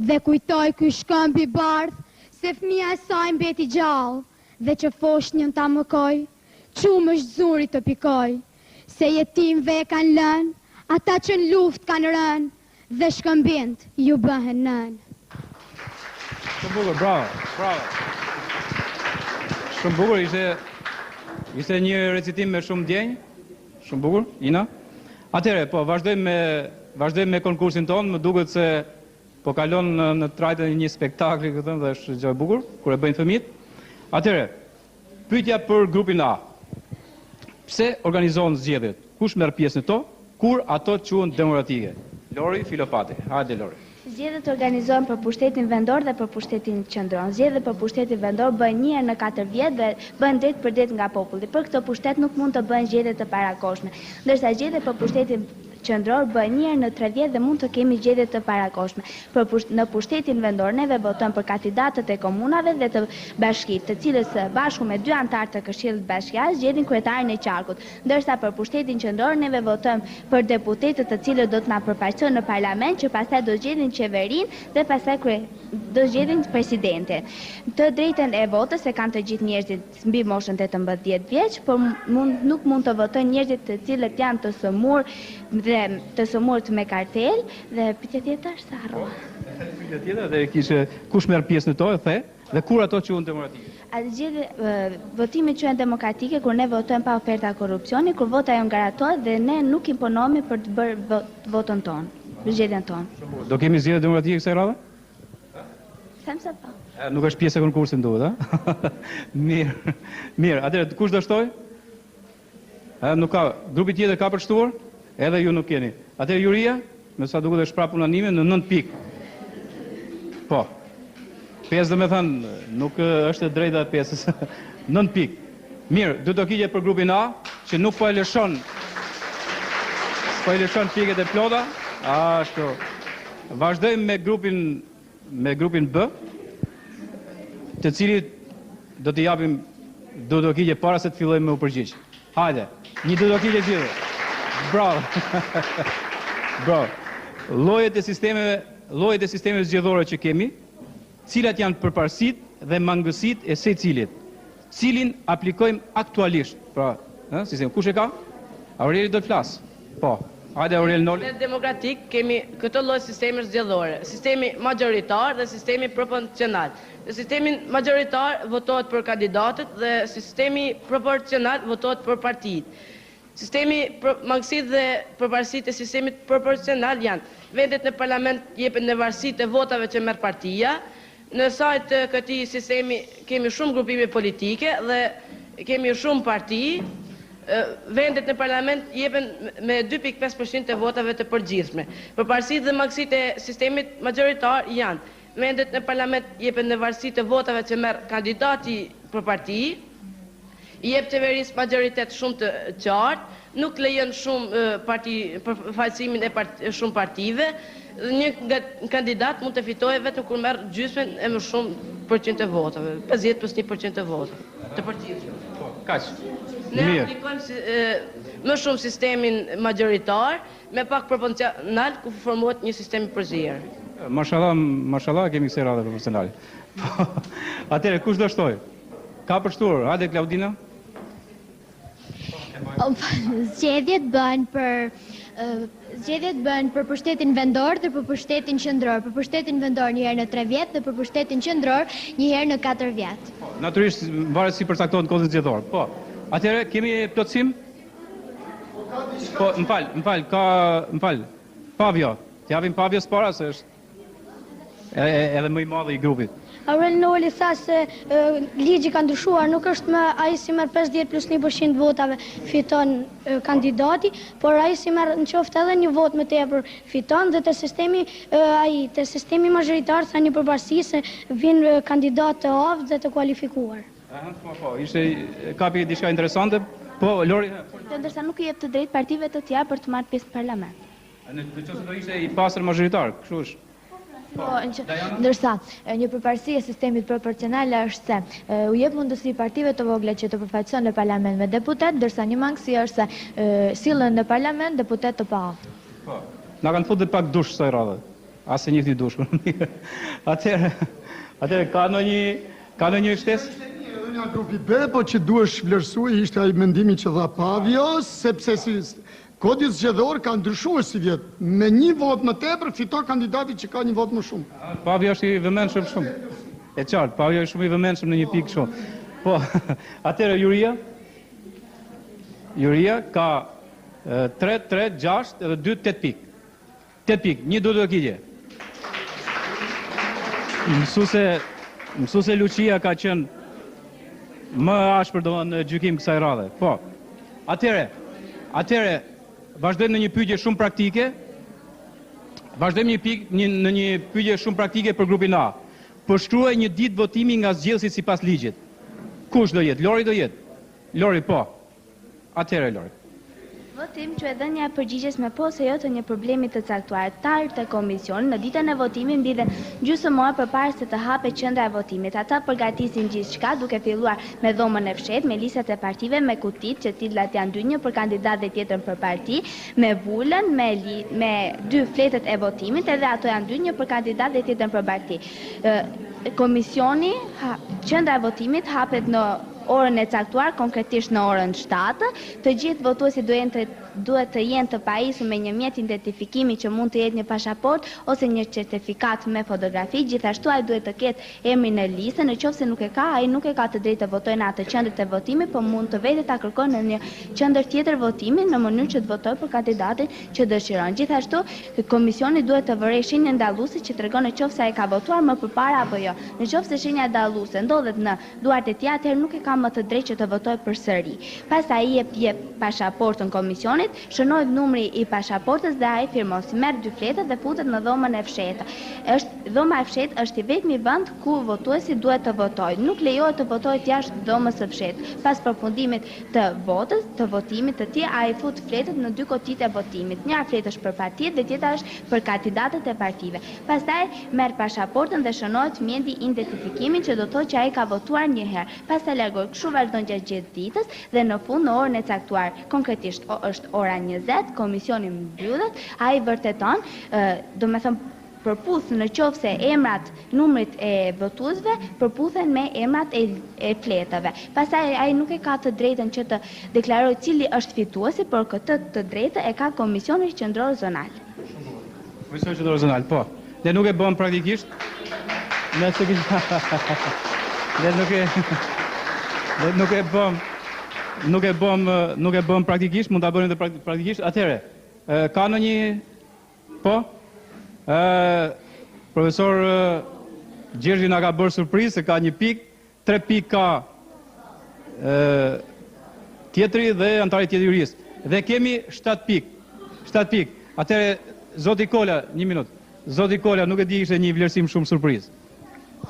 dhe kujtoj ky shkambi bardh, se fëmia e saj mbeti gjallë, dhe që foshnjën ta mëkoj, qumë është zuri të pikoj, se jetimve e kanë lënë, ata që në luft kanë rënë, dhe shkëmbind ju bëhen nën. Shumë bukur, bravo, bravo. Shumë bukur, ishte një recitim me shumë ndjenjë, shumë bukur, Ina. Atëre, po, vazhdojmë me konkursin tonë, më duket se po kalon në trajtën e një spektakli, këtë dhe është gjë e bukur, kur e bëjnë fëmijët. Atëre, pyetja për grupin A. Pse organizohen zgjedhjet? Kush merr pjesë në to? Kur ato quhen demokratike? Lori Filopati. Hajde Lori. Zgjedhjet organizohen për pushtetin vendor dhe për pushtetin qendror. Zgjedhjet për pushtetin vendor bëhen një herë në 4 vjet dhe bëhen det për det nga populli. Për këtë pushtet nuk mund të bëhen zgjedhje të parakoshme, ndërsa zgjedhjet për pushtetin qendror bëhen një herë në 3 vjet dhe mund të kemi zgjedhje të parakoshme. Në pushtetin vendor neve votojmë për kandidatët e komunave dhe të bashkitë, të cilës bashku me 2 anëtar të Këshillit Bashkiak zgjedhin kryetarin e qarkut, ndërsa për pushtetin qendror neve votojmë për deputetët të cilët do të na përfaqësojnë në parlament, që pastaj do zgjedhin qeverinë dhe pastaj do zgjedhin presidentin. Të drejtën e votës e kanë të gjithë njerëzit mbi moshën 18 vjeç, por nuk mund të votojnë njerëzit të cilët janë të sëmur dhe të sëmurët me kartel, dhe pyetja tjetër sa harrova. Pyetja tjetër dhe kishte kush merr pjesë në to, e the, dhe kur ato quhen demokratike? Votimet quhen demokratike kur ne votojmë pa oferta korrupsioni, kur vota jon garantohet dhe ne nuk imponohemi për të bërë votën tonë, zgjedhjen tonë. Do kemi zgjedhje demokratike kësaj radhe? Them se po. Nuk është pjesë e konkursit duhet, a? Mirë, atëherë kush do shtoj? Nuk ka, grupi tjetër ka përshtuar? Edhe ju nuk keni. Atëherë juria, me sa duket është prapë unanime në 9 pikë. Po. 5 do me thënë, nuk është e drejta e 5-s. 9 pikë. Mirë, do të kigje për grupin A, që nuk po e lëshon pikët e plota. Ashtu. Vazhdojmë me grupin B, të cilit do të japim do të kigje para se të fillojmë me u përgjigj. Hajde, një do të kigje gjithë. Bravo. Bravo. Llojet e sistemeve zgjedhore që kemi, cilat janë përparësitë dhe mangësitë e secilit, cilin aplikojmë aktualisht. Pra, sistem kush e ka? Aureli do të flas. Po. Hajde Aurel Noli. Në demokratik kemi këtë lloj sisteme zgjedhore, sistemi majoritar dhe sistemi proporcional. Në sistemin majoritar votohet për kandidatët dhe sistemi proporcional votohet për partitë. Sistemi mangësitë dhe përparësitë e sistemit proporcional janë vendet në parlament jepen në varësi të votave që merr partia. Në sajt të këtij sistemi kemi shumë grupime politike dhe kemi shumë parti. Vendet në parlament jepen me 2.5% të votave të përgjithshme. Përparësitë dhe mangësitë e sistemit majoritar janë vendet në parlament jepen në varësi të votave që merr kandidati për parti. I jep qeverisë majoritet shumë të qartë, nuk lejon shumë përfaqësimin e shumë partive. Një kandidat mund të fitojë vetëm kur merr gjysmën e më shumë përqind të votave, 50+1% të votave të përgjithshme. Kaq. Ne aplikojmë më shumë sistemin majoritar, me pak proporcional ku formohet një sistem i përzierë. Mashallah kemi kësaj radhe proporcionale. Atëherë kush do shtoj? Ka përshtuar, hajde Klaudina. Zgjedhjet bëhen për pushtetin vendor dhe për pushtetin qendror. Për pushtetin vendor një herë në 3 vjet dhe për pushtetin qendror një herë në 4 vjet. Natyrisht varet si përcaktohet kodin zgjedhor. Po. Atëherë kemi plotësim? Po, m'fal, Pavio. T'japim Pavjes para se është edhe më i madhe i grupit. Aurel Noli tha se ligji ka ndryshuar, nuk është më ai si merr 50+1% votave fiton kandidati, por ai si merr në qoftë edhe një vot më tepër fiton dhe te sistemi mazhoritar tha një përparësi se vijnë kandidatë të aftë dhe të kualifikuar. Po, kapi diçka interesante. Po, Lori. Ndërsa nuk i jep të drejtë partive të tjera për të marrë pjesë në parlament. Në qoftë do ishte i pastër mazhoritar, kështu është. Po, ndërsa një përparësi e sistemit proporcional është se u jep mundësi partive të vogla që të përfaqësohen në parlament me deputet, ndërsa një mangësi është se sillen në parlament deputet të paaftë. Po. Na kanë futur pak dush kësaj radhe. As e njëjti dush. Atëherë ka ndonjë shtesë? Nga grupi B, po që duhesh vlerësuar ishte ai mendimi që dha Pavjo, sepse si Kodi zgjedhor ka ndryshuar si vjet. Me një vot më tepër fiton kandidati që ka një vot më shumë. Pavjo është i vëmendshëm shumë. E qartë, Pavjo është shumë i vëmendshëm në një pikë shumë. Po, atëherë Juria ka 3, 3, 6 edhe 2, 8 pikë. 8 pikë, një duhet të kije. Mësuese Lucia ka qenë më ashpër në gjykim kësaj radhe. Po, atëherë, vazhdojmë në një pyetje shumë praktike. Në një pyetje shumë praktike për grupin A. Përshkruaj një ditë votimi nga zgjedhësit sipas ligjit. Kush do jetë? Lori do jetë. Lori, po. Atëherë, Lori. Votim që e dhënia e përgjigjes me po se jo të një problemi të caktuar tarë të komisioni në ditën e votimit mbidhen gjysmëorë përpara se të hapet qendra e votimit. Ata përgatisin gjithçka duke filluar me dhomën e fshehtë, me listat e partive, me kutit që titullat janë 2 për kandidat dhe tjetrën për parti, me bulën, me 2 fletët e votimit, edhe ato janë 2 për kandidat dhe tjetrën për parti. Komisioni, qendra e votimit hapet në orën e caktuar, konkretisht në orën 7, të gjithë votuesit duhet të jenë të pajisur me një mjet identifikimi që mund të jetë një pasaport ose një certifikat me fotografi, gjithashtu ai duhet të ketë emrin në listë, nëse nuk e ka, ai nuk e ka të drejtë të votojë në atë qendër të votimit, por mund të vetë ta kërkojë në një qendër tjetër votimi në mënyrë që të votojë për kandidatin që dëshiron. Gjithashtu, komisioni duhet të vërejë shenjën dalluese që tregon nëse ai ka votuar më përpara apo jo. Nëse shenja dalluese ndodhet në duart e tij, atëherë nuk e ka më të drejtë që të votojë përsëri. Pastaj i jep pasaportën komisionit, shënohet numri i pasaportës dhe ai firmon, merr 2 fletët dhe futet në dhomën e fshehtë. Dhoma e fshehtë është i vetmi vend ku votuesi duhet të votojë. Nuk lejohet të votojë jashtë dhomës së fshehtë. Pas përfundimit të votës, të votimit të tij, ai fut fletët në 2 kotitë e votimit. Njëra fletë është për partitë dhe tjetra është për kandidatët e partive. Pastaj merr pasaportën dhe shënohet mjedi identifikimi që do të thotë që ai ka votuar një herë. Pastaj largohet. Kështu vazhdon gjatë ditës dhe në fund në orën e caktuar, konkretisht është ora 20, komisioni mbyllet, ai vërteton, domethënë përputhen në qoftë se emrat, numrit e votuesve përputhen me emrat e fletëve. Pastaj ai nuk e ka të drejtën që të deklarojë cili është fituesi, por këtë të drejtë e ka Komisioni Qendror Zonal. Komisioni Qendror Zonal, po. Dhe nuk e bën praktikisht. Nuk e bëm praktikisht, mund ta bëni edhe praktikisht. Atëherë, ka ndonjë po? Profesor Gjergji na ka bërë surprizë se ka 1 pikë, 3 pikë ka tjetri dhe antari tjetri jurisë. Dhe kemi 7 pikë. 7 pikë. Atëherë, zoti Kola, 1 minutë. Zoti Kola, nuk e di ishte një vlerësim shumë surprizë.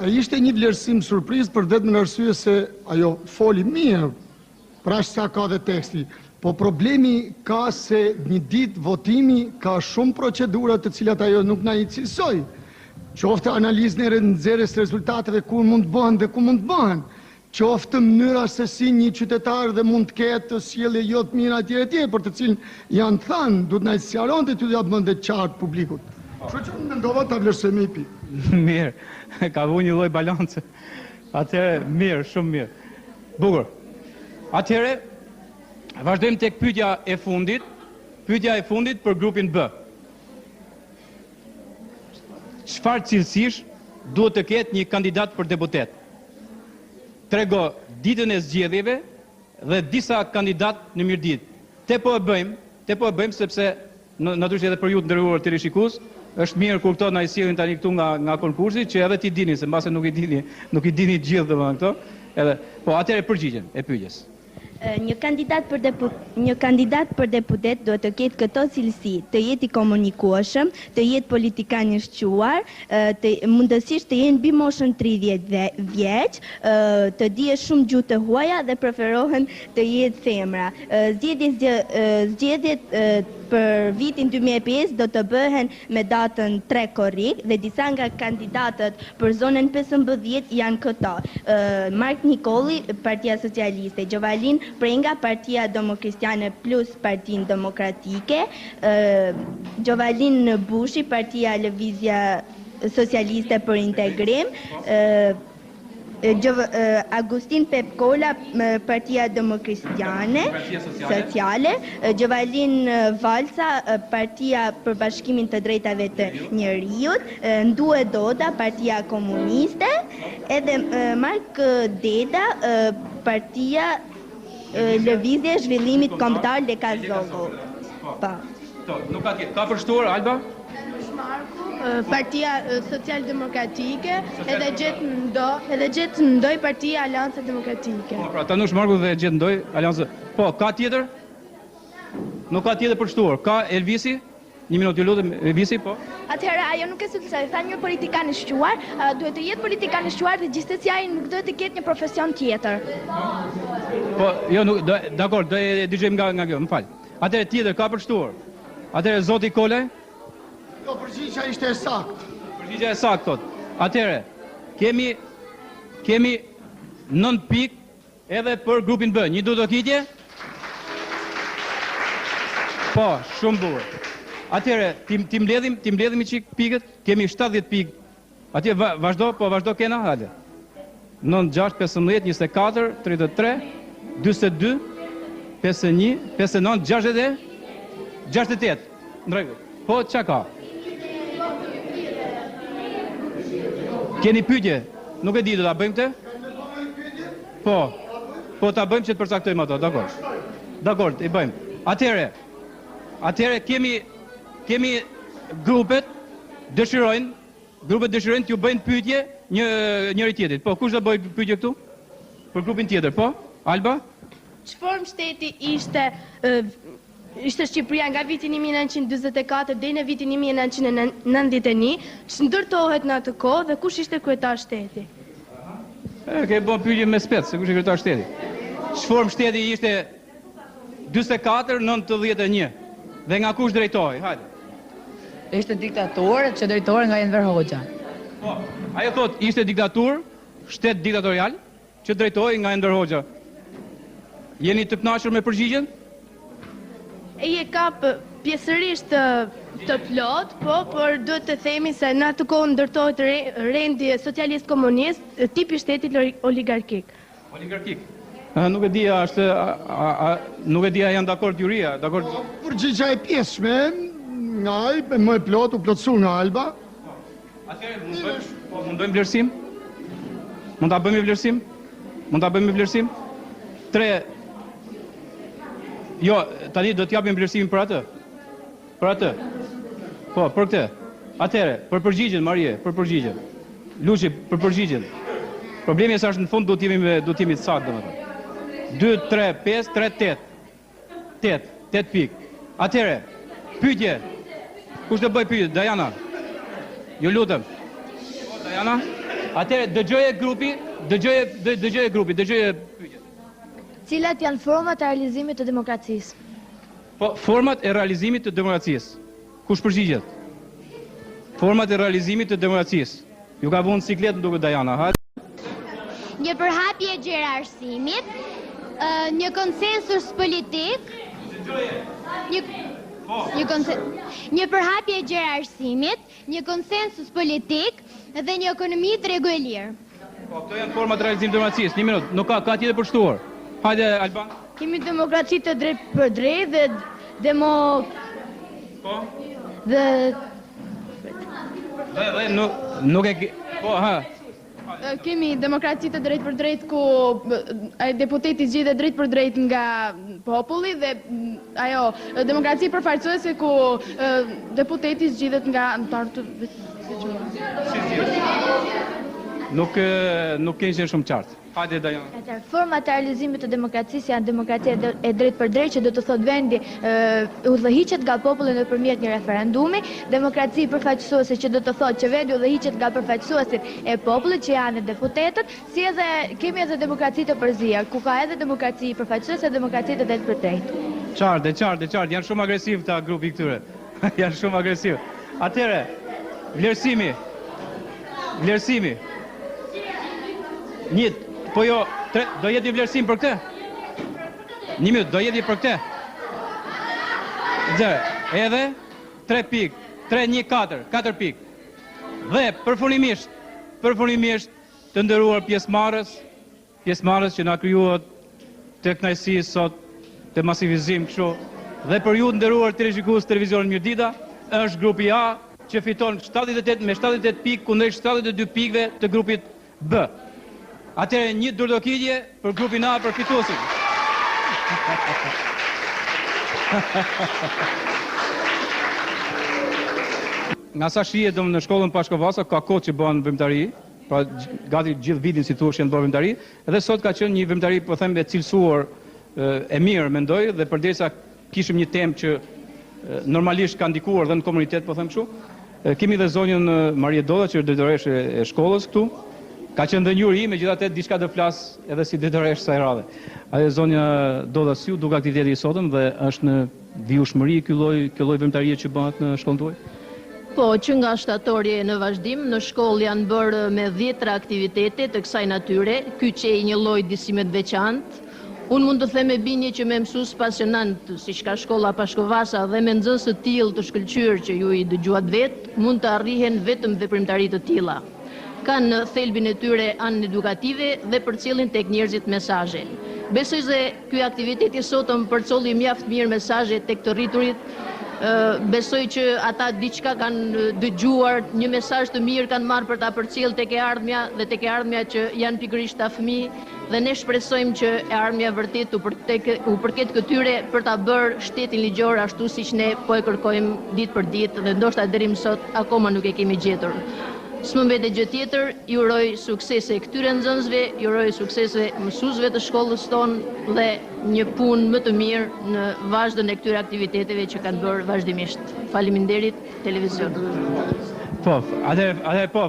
Ishte një vlerësim surprizë për vetëm arsye se ajo foli mirë, pra sa ka dhe teksti. Po problemi ka se një ditë votimi ka shumë procedura të cilat ajo nuk na i cilësoj. Qoftë analizën e nxjerrjes rezultateve ku mund të bëhen dhe ku mund të bëhen. Qoftë mënyra se si një qytetar dhe mund të ketë sjellje jo të mira etj etj, për të cilën janë thënë, duhet na sqaronte ty ja bën të qartë publikut. Kështu që mendova ta vlerësoj me pi. Mirë, ka vënë një lloj balance. Atëherë, mirë, shumë mirë. Bukur. Atëherë, vazhdojmë tek pyetja e fundit. Pyetja e fundit për grupin B. Çfarë cilësish duhet të ketë një kandidat për deputet? Trego ditën e zgjedhjeve dhe disa kandidat në mirëditë. Te po e bëjmë sepse natyrisht edhe për ju të nderuar televizionist, është mirë kur këto na i sjellin tani këtu nga konkursi, që edhe ti dini, se mbase nuk i dini gjithë domethënë këto. Edhe, po atëherë përgjigjen e pyetjes. Një kandidat për deputet duhet të ketë këto cilësi: të jetë i komunikueshëm, të jetë politikan i shquar, mundësisht të jenë mbi moshën 30 vjeç, të dije shumë gjuhë të huaja dhe preferohen të jetë femra. Zgjedhjet për vitin 2005 do të bëhen me datën 3 korrik dhe disa nga kandidatët për zonën 15 janë këto: Mark Nikolli, Partia Socialiste, Gjovalin Prenga, Partia Demokristiane plus Partinë Demokratike, Gjovalin Bushi, Partia Lëvizja Socialiste për Integrim, Agustin Pepkola, Partia Demokristiane Sociale, Gjovalin Valsa, Partia për Bashkimin të Drejtave të Njeriut, Ndue Doda, Partia Komuniste, edhe Mark Deda, Partia Lëvizje Zhvillimit Kombëtar Leka Zogu. Nuk ka tjetë. Ka përshtuar, Alba? Partia Social-Demokratike edhe gjetë ndoj Partia Alianca Demokratike. Pra, Tanush Marku dhe gjetë ndoj Alianca. Po, ka tjetër? Nuk ka tjetër përshtuar. Ka Elvisi? Një minutë, ju lutem, Elvisi, po? Atëherë, ajo nuk e sulsoj, tha një politikan i shquar, duhet të jetë politikan i shquar dhe gjithsesi ai nuk duhet të ketë një profesion tjetër. Po, jo, dakor, do e dëgjojmë nga kjo, më fal. Atëherë tjetër ka përshtuar. Atëherë zoti Kolaj? Jo, përgjigja ishte e saktë. Përgjigja e saktë, thot. Atëherë, kemi 9 pikë edhe për grupin B. Një dudokitje? Po, shumë bukur. Atëherë, ti mbledhim i çik pikët, kemi 70 pikë. Atje vazhdo kena, hajde. 9, 6, 15, 24, 33, 42, 51, 59, 60, 68. Në rregull. Po, çka ka? Keni pyetje? Nuk e di, do ta bëjmë të? Po ta bëjmë që të përcaktojmë ato, dakor. Dakor, i bëjmë. Atëherë kemi grupet dëshirojnë t'ju bëjnë pyetje njëri tjetrit. Po, kush do bëj pyetje këtu? Për grupin tjetër, po? Alba? Çfarë shteti ishte Shqipëria nga vitin 1944 deri në vitin 1991, ç'ndërtohet në atë kohë dhe kush ishte kryetar shteti? Ke bën pyetje me spec, se kush është kryetar shteti. Ç'formë shteti ishte 44-91 dhe nga kush drejtohej? Hajde. Ishte diktaturë që drejtohej nga Enver Hoxha. Po, ajo thot ishte diktaturë, shtet diktatorial që drejtohej nga Enver Hoxha. Jeni të kënaqur me përgjigjen? E kap pjesërisht të plot, po, por duhet të themi se në atë kohë ndërtohet rendi socialist komunist, tipi shtetit oligarkik. Oligarkik? Nuk e di a janë dakord juria, dakord? Përgjigja e pjesshme nga Alba, më e plot, u plotësu nga Alba. Atëherë, mund bëjmë vlerësim? Mund ta bëjmë vlerësim? 3. Jo, tani do t'japim vlerësimin për atë. Për atë. Po, për këtë. Atëherë, për përgjigjen, Marie, për përgjigjen. Luçi, për përgjigjen. Problemi është në fund do t'jemi të saktë, domethënë. 2, 3, 5, 3, 8. 8 pikë. Atëherë, pyetje. Kush do bëj pyetje? Dajana. Ju lutem. Dajana. Atëherë dëgjoje grupi, dëgjoje pyetje. Cilat janë format e realizimit të demokracisë? Po, format e realizimit të demokracisë. Kush përgjigjet? Format e realizimit të demokracisë. Ju ka vënë siklet në duke Dajana, ha? Një përhapje gjerarsimit, një konsensus politik, një përhapje gjerarsimit, një konsensus politik dhe një ekonomi të rregull e lirë. Po, këto janë format e realizimit të demokracisë. Një minutë, nuk ka tjetër përshtuar. Hajde, Alban. Kemi demokraci të drejt për drejt dhe Po? Dhe nuk e... Po, ha. Kemi demokraci të drejtë për drejtë ku deputeti zgjidhet drejt për drejt nga populli dhe ajo demokraci përfaqësuese ku deputeti zgjidhet nga anëtarët Nuk ke qenë shumë qartë. Hajde Dajana. Format e realizimit të demokracisë janë demokracia e drejtë për drejtë, që do të thotë vendi udhëhiqet nga populli nëpërmjet një referendumi, demokraci përfaqësuese që do të thotë që vendi udhëhiqet nga përfaqësuesit e popullit që janë deputetët, si edhe kemi edhe demokraci të përzija, ku ka edhe demokraci përfaqësuese, demokraci të drejtë për drejtë. Qartë, janë shumë agresiv ta grupi këtyre. Janë shumë agresiv. Atëre, vlerësimi. Njët, po jo, do jeti vlerësim për këtë? Një minutë, do jeti për këtë? Edhe 3 pikë, 3, 1, 4 pikë. Dhe përfunimisht të ndëruar pjesëmarrës që na krijuat të kënaqësi sot, të masivizim kështu. Dhe për ju të nderuar televizionistë televizionin Mirdita, është grupi A që fiton 78 pikë kundrejt 72 pikëve të grupit B. Atëre një durdokitje për grupin A për fituesin. Nga sa shihet në shkollën Pashkovasa ka kohë që bëhen vëmtari, pra gati gjithë vitin si thua që janë bërë vëmtari, edhe sot ka qenë një vëmtari po them e cilësuar e mirë mendoj, dhe përderisa kishim një temë që normalisht ka ndikuar dhe në komunitet po them kështu. Kemi dhe zonjën Marie Doda që është drejtoreshe e shkollës këtu. Ka qenë dhe njëri, megjithatë diçka do flas edhe si drejtoresh kësaj radhe. Ajo zonja Doda si u duk aktiviteti i sotëm dhe është në vijshmëri ky lloj vëmtarie që bëhet në shkollën tuaj? Po, që nga shtatori në vazhdim, në shkollë janë bërë me 10 aktivitete të kësaj natyre, ky që një lloj disimet veçantë. Unë mund të them me bindje që me mësues pasionant, siç ka shkolla Pashkovasa dhe me nxënës të tillë të shkëlqyer që ju i dëgjuat vetë, mund të arrihen vetëm veprimtari të tilla. Kanë në thelbin e tyre anën edukative dhe përcjellin tek njerëzit mesazhe. Besoj se ky aktivitet i sotëm përcolli mjaft mirë mesazhe tek të rriturit. Besoj që ata diçka kanë dëgjuar, një mesazh të mirë kanë marrë për ta përcjellë tek e ardhmja dhe tek e ardhmja që janë pikërisht ta fëmijë, dhe ne shpresojmë që e ardhmja vërtet u përket këtyre për ta bërë shtetin ligjor ashtu siç ne po e kërkojmë ditë për ditë dhe ndoshta deri më sot akoma nuk e kemi gjetur. S'më mbete gjë tjetër, ju uroj suksese këtyre nxënësve, ju uroj suksese mësuesve të shkollës tonë dhe një punë më të mirë në vazhdon e këtyre aktiviteteve që kanë bërë vazhdimisht. Faleminderit televizion. Po,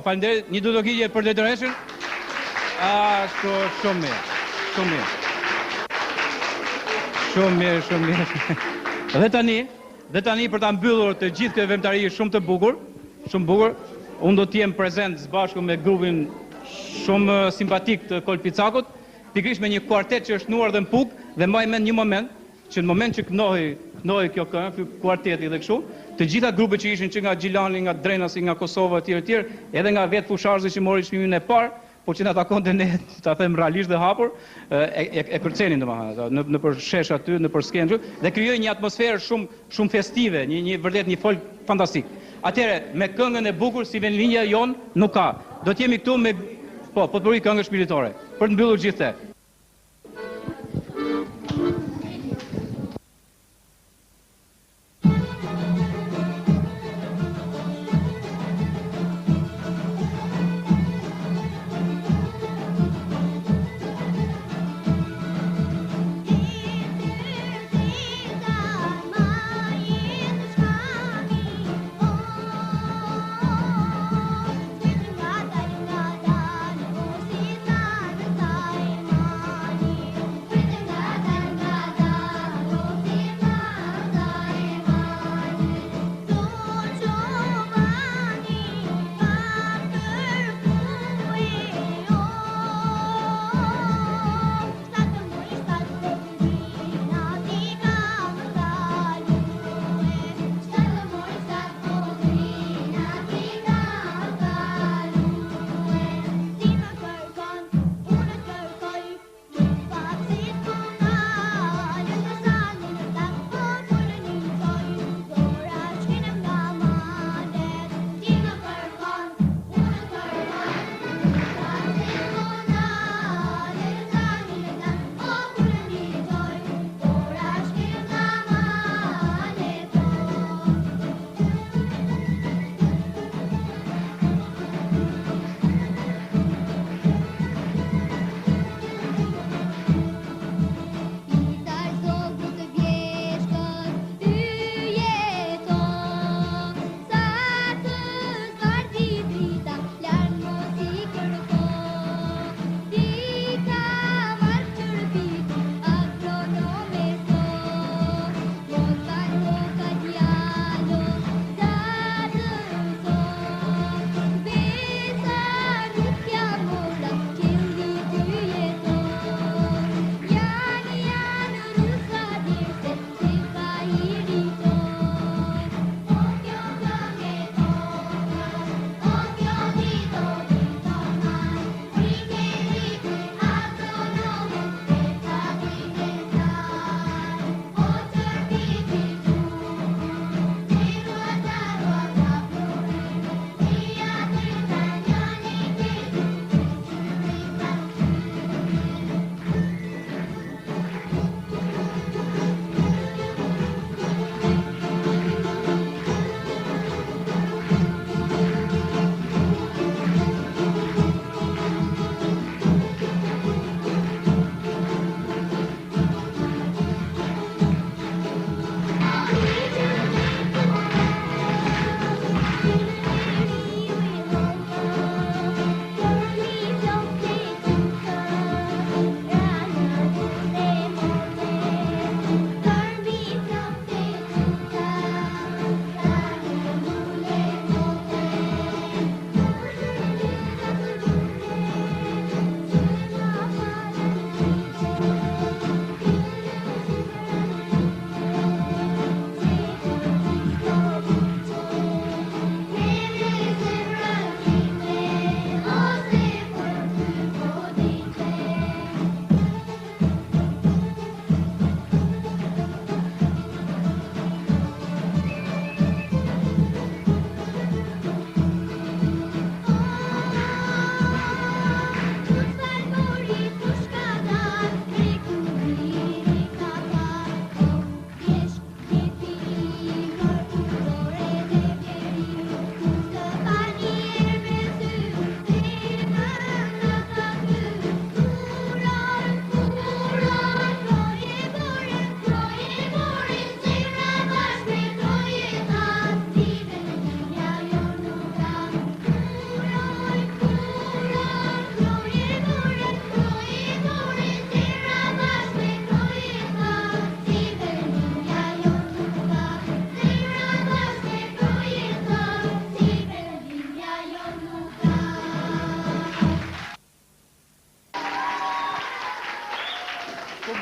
faleminderit. Një dudokitje për drejtoreshën. Shumë mirë. Dhe tani për ta mbyllur të gjithë këtë vëmtari shumë të bukur, unë do t'jem prezent së bashku me grupin shumë simpatik të Kolpicakut, pikërisht me një kuartet që është nuar dhe në puk, dhe mbaj mend një moment, që në moment që knohej kjo këngë, ky kuarteti dhe kështu, të gjitha grupet që ishin që nga Gjilani, nga Drenasi, nga Kosova, etj, edhe nga vetë fusharësi që mori çmimin e parë, por që na takonte ne, ta them realisht dhe hapur, e kërcenin domethënë, në për shesh aty, në për skenë, dhe krijoi një atmosferë shumë festive, një vërtet një folk fantastik. Atëre, me këngën e bukur si vendlinja jon nuk ka. Do të jemi këtu me potpuri këngë shpirtore për të mbyllur gjithë.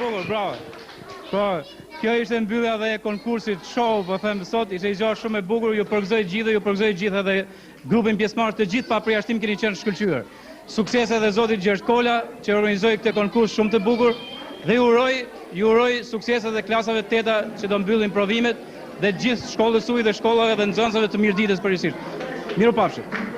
bukur, bravo. Po, kjo ishte mbyllja dhe e konkursit show, po them sot, ishte një gjë shumë e bukur, ju përgëzoj gjithë edhe grupin pjesëmarrës të gjithë pa përjashtim keni qenë shkëlqyer. Suksese edhe zotit Gjergj Kola që organizoi këtë konkurs shumë të bukur dhe ju uroj suksese edhe klasave të teta që do mbyllin provimet dhe gjithë shkollës uji dhe shkollave dhe nxënësve të mirëdites përgjithsisht. Mirupafshim.